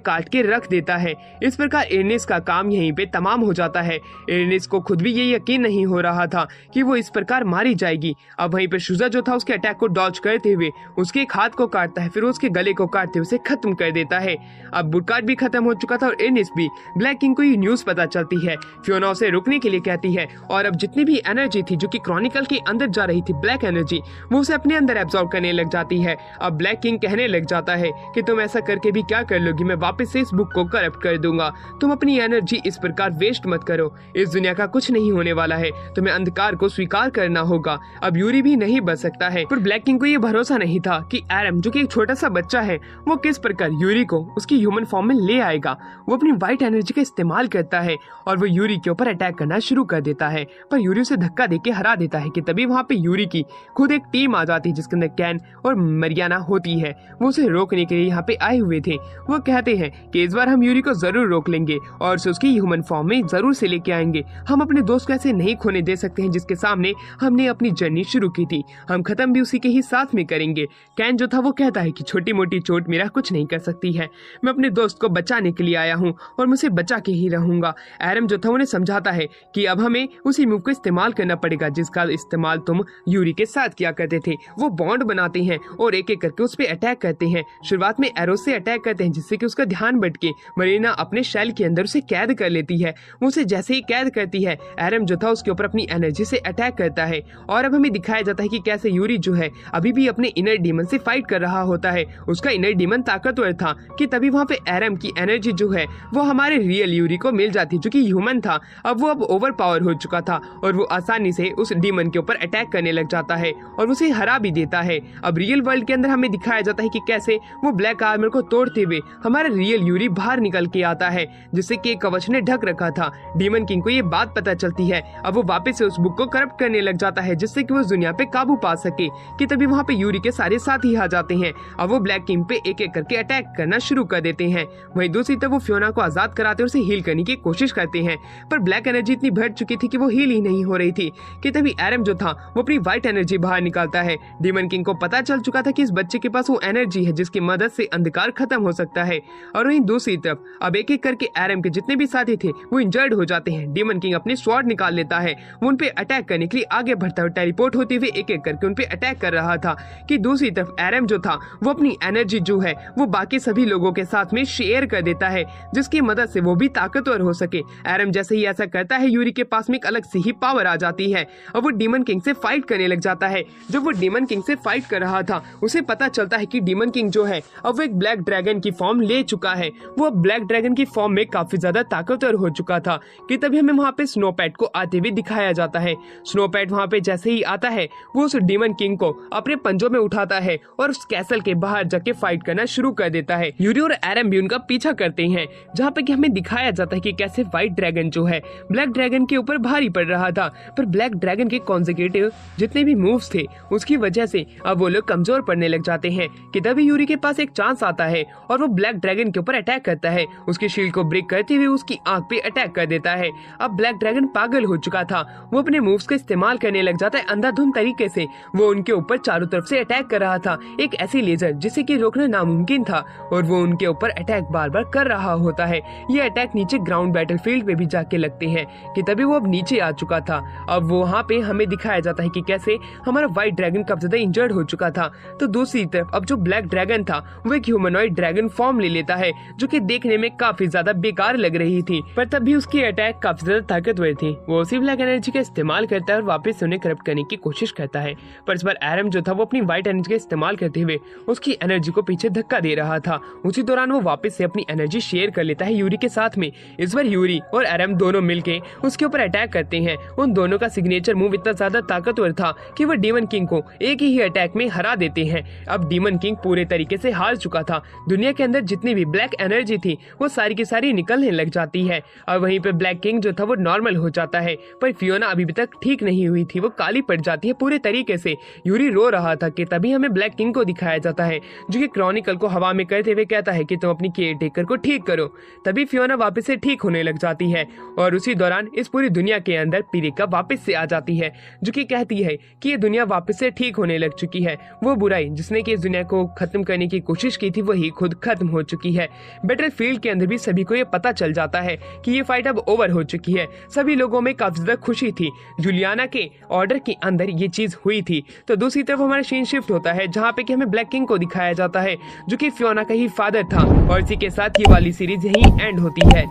काट के रख देता है। इस प्रकार एर्नेस्ट का काम यहीं पे तमाम हो जाता है। एर्नेस्ट को खुद भी ये यकीन नहीं हो रहा था कि वो इस प्रकार मारी जाएगी। अब वहीं पे शुजा जो था उसके अटैक को डॉज करते हुए उसके एक हाथ को काटता है, फिर उसके गले को काटते हुए उसे खत्म कर देता है। अब बुटकाट भी खत्म हो चुका था और एर्नेस्ट भी। ब्लैक किंग को ये न्यूज पता चलती है, फियोना उसे रुकने के लिए कहती है और अब जितनी भी एनर्जी थी जो कि क्रॉनिकल के अंदर जा रही थी, ब्लैक एनर्जी, वो उसे अपने अंदर एब्जॉर्ब करने लग जाती है। अब ब्लैक किंग कहने लग जाता है कि तुम ऐसा करके भी क्या कर लोगी, मैं वापस से इस बुक को करप्ट कर दूंगा, तुम अपनी एनर्जी इस प्रकार वेस्ट मत करो, इस दुनिया का कुछ नहीं होने वाला है, तुम्हें अंधकार को स्वीकार करना होगा। अब यूरी भी नहीं बच सकता है, पर ब्लैक किंग को ये भरोसा नहीं था कि एरम जो कि एक छोटा सा बच्चा है वो किस प्रकार यूरी को उसकी ह्यूमन फॉर्म में ले आएगा। वो अपनी व्हाइट एनर्जी का इस्तेमाल करता है और वो यूरी के ऊपर अटैक करना शुरू कर देता है, पर यूरी उसे धक्का देके हरा देता है कि तभी वहाँ पे यूरी की खुद एक टीम आ जाती है जिसके अंदर कैन और मरियाना होती है। वो उसे रोकने के लिए यहाँ पे आए हुए थे। वो कहते हैं कि इस बार हम यूरी को जरूर रोक लेंगे और उसे उसकी ह्यूमन फॉर्म में जरूर से लेके आएंगे। हम अपने दोस्त को ऐसे नहीं खोने दे सकते हैं जिसके सामने हमने अपनी जर्नी शुरू की थी, हम खत्म भी उसी के ही साथ में करेंगे। कैन जो था वो कहता है कि छोटी मोटी चोट मेरा कुछ नहीं कर सकती है, मैं अपने दोस्त को बचाने के लिए आया हूँ और मैं उसे बचा के ही रहूंगा। एरम जो था उन्हें समझाता है कि अब हमें उसी मूव को इस्तेमाल करना पड़ेगा जिसका इस्तेमाल तुम यूरी के साथ किया करते थे। वो बॉन्ड बनाते हैं और एक एक करके उस पर अटैक करते हैं। शुरुआत में एरो से अटैक करते हैं जिससे कि उसका ध्यान भटके मरीना अपने शेल के अंदर उसे कैद कर लेती है। वो उसे जैसे ही कैद करती है एरम जो था उसके ऊपर अपनी एनर्जी से अटैक करता है और अब हमें दिखाया जाता है कि कैसे यूरी जो है अभी भी अपने इनर डीमन से फाइट कर रहा होता है। उसका इनर डीमन ताकतवर था कि तभी वहाँ पे एरम की एनर्जी जो है वो हमारे रियल यूरी को मिल जाती जो कि ह्यूमन था। अब वो ओवर पावर हो चुका था और वो आसानी से उस डीमन के ऊपर अटैक करने लग जाता है और उसे हरा भी देता है। अब रियल वर्ल्ड के अंदर हमें दिखाया जाता है कि कैसे वो ब्लैक आर्मर को तोड़ते हुए हमारा रियल यूरी बाहर निकल के आता है जिससे कि एक कवच ने ढक रखा था। डीमन किंग को ये बात पता चलती है। अब वो वापस से उस बुक को करप्ट करने लग जाता है जिससे कि वो उस दुनिया पे काबू पा सके कि तभी वहाँ पे यूरी के सारे साथी आ जाते हैं। अब वो ब्लैक किंग पे एक एक करके अटैक करना शुरू कर देते हैं। वहीं दूसरी तरफ वो फियोना को आजाद कराते और उसे हील करने की कोशिश करते हैं, पर ब्लैक एनर्जी इतनी बढ़ चुकी थी कि वो हील ही नहीं हो रही थी कि तभी एरम जो था वो अपनी व्हाइट एनर्जी बाहर निकालता है। डीमन किंग को पता चल चुका था कि इस बच्चे के पास वो एनर्जी है जिसकी मदद से अंधकार खत्म हो सकता है। और वहीं दूसरी तरफ अब एक एक करके एरम के जितने भी साथी थे वो इंजर्ड हो जाते हैं। डीमन किंग अपनी स्वॉर्ड निकाल लेता है, वो उन पे अटैक करने के लिए आगे बढ़ता हुआ टेलीपोर्ट होते हुए एक एक करके उन पे अटैक कर रहा था कि दूसरी तरफ एरम जो था वो अपनी एनर्जी जो है वो बाकी सभी लोगों के साथ में शेयर कर देता है जिसकी मदद से वो भी ताकतवर हो सके। एरम जैसे ही ऐसा करता है यूरी के पास में एक अलग सी ही पावर आ जाती है है और वो डीमन किंग से फाइट करने लग जाता है। जब वो डीमन किंग से फाइट कर रहा था उसे पता चलता है कि डीमन किंग जो है अब वो एक ब्लैक ड्रैगन की फॉर्म ले चुका है। वो अब ब्लैक ड्रैगन की फॉर्म में काफी ज्यादा ताकतवर हो चुका था कि तभी हमें वहाँ पे स्नोपैड को आते हुए दिखाया जाता है। स्नोपैड वहाँ पे जैसे ही आता है वो उस डीमन किंग को अपने पंजों में उठाता है और उस कैसल के बाहर जाके फाइट करना शुरू कर देता है। यूरी और एरम भी उनका पीछा करते हैं, जहाँ पे कि हमें दिखाया जाता है कि कैसे व्हाइट ड्रैगन जो है ब्लैक ड्रैगन के ऊपर भारी पड़ रहा था, पर ब्लैक ड्रैगन के कॉन्जिक्यूटिव जितने भी मूव्स थे उसकी वजह से अब वो लोग कमजोर पड़ने लग जाते हैं कि तभी यूरी के पास एक चांस आता है और वो ब्लैक ड्रैगन के ऊपर अटैक करता है। उसकी शील्ड को ब्रेक करते हुए उसकी आंख पे अटैक कर देता है। अब ब्लैक ड्रैगन पागल हो चुका था, वो अपने मूव्स का इस्तेमाल करने लग जाता है अंधाधुंध तरीके से। वो उनके ऊपर चारों तरफ से अटैक कर रहा था, एक ऐसी लेजर जिसे कि रोकना नामुमकिन था, और वो उनके ऊपर अटैक बार बार कर रहा होता है। ये अटैक नीचे ग्राउंड बैटलफील्ड पे भी जाके लगते हैं कि तभी वो अब नीचे आ चुका था। अब वो वहाँ पे हमें दिखाया जाता है कि कैसे हमारा व्हाइट ड्रैगन काफी ज्यादा इंजर्ड हो चुका था। तो दूसरी तरफ अब जो ब्लैक ड्रैगन था वो एक ह्यूमनॉइड ड्रैगन फॉर्म ले लेता है, जो कि देखने में काफी ज्यादा बेकार लग रही थी, पर तब भी उसकी अटैक काफी ज्यादा ताकतवर थी। वो उसी ब्लैक एनर्जी का इस्तेमाल करता है और वापस उन्हें करप्ट करने की कोशिश करता है, पर इस बार एरम जो था वो अपनी व्हाइट एनर्जी का इस्तेमाल करते हुए उसकी एनर्जी को पीछे धक्का दे रहा था। उसी दौरान वो वापस से अपनी एनर्जी शेयर कर लेता है यूरी के साथ में। इस बार यूरी और एरम दोनों मिलके उसके ऊपर अटैक करते हैं। उन दोनों का सिग्नेचर मूव इतना ज्यादा ताकतवर था कि वो डीमन किंग को एक ही अटैक में हरा देते हैं। अब डीमन किंग पूरे तरीके से हार चुका था। दुनिया के अंदर जितनी भी ब्लैक एनर्जी थी वो सारी की सारी निकलने लग जाती है और वहीं पे ब्लैक किंग जो था वो नॉर्मल हो जाता है, पर फियोना अभी तक ठीक नहीं हुई थी, वो काली पड़ जाती है पूरे तरीके से। यूरी रो रहा था कि तभी हमें ब्लैक किंग को दिखाया जाता है जो कि क्रॉनिकल को हवा में करते हुए कहता है कि तुम अपनी केयर टेकर को ठीक करो। तभी फियोना वापस से ठीक होने लग जाती है और उसी दौरान इस पूरी दुनिया के अंदर पिरिका वापस से आ जाती है, जो कि कहती है कि ये दुनिया वापस से ठीक होने लग चुकी है। वो बुराई जिसने कि इस दुनिया को खत्म करने की कोशिश की थी वही खुद खत्म हो चुकी है। बैटलफील्ड के अंदर भी सभी को ये पता चल जाता है कि ये फाइट अब ओवर हो चुकी है। सभी लोगों में काफी ज्यादा खुशी थी, जुलियाना के ऑर्डर के अंदर ये चीज हुई थी। तो दूसरी तरफ हमारा सीन शिफ्ट होता है जहाँ पे कि हमें ब्लैक किंग को दिखाया जाता है जो कि फियोना का ही फादर था, और इसी के साथ ये वाली सीरीज यहीं एंड होती है।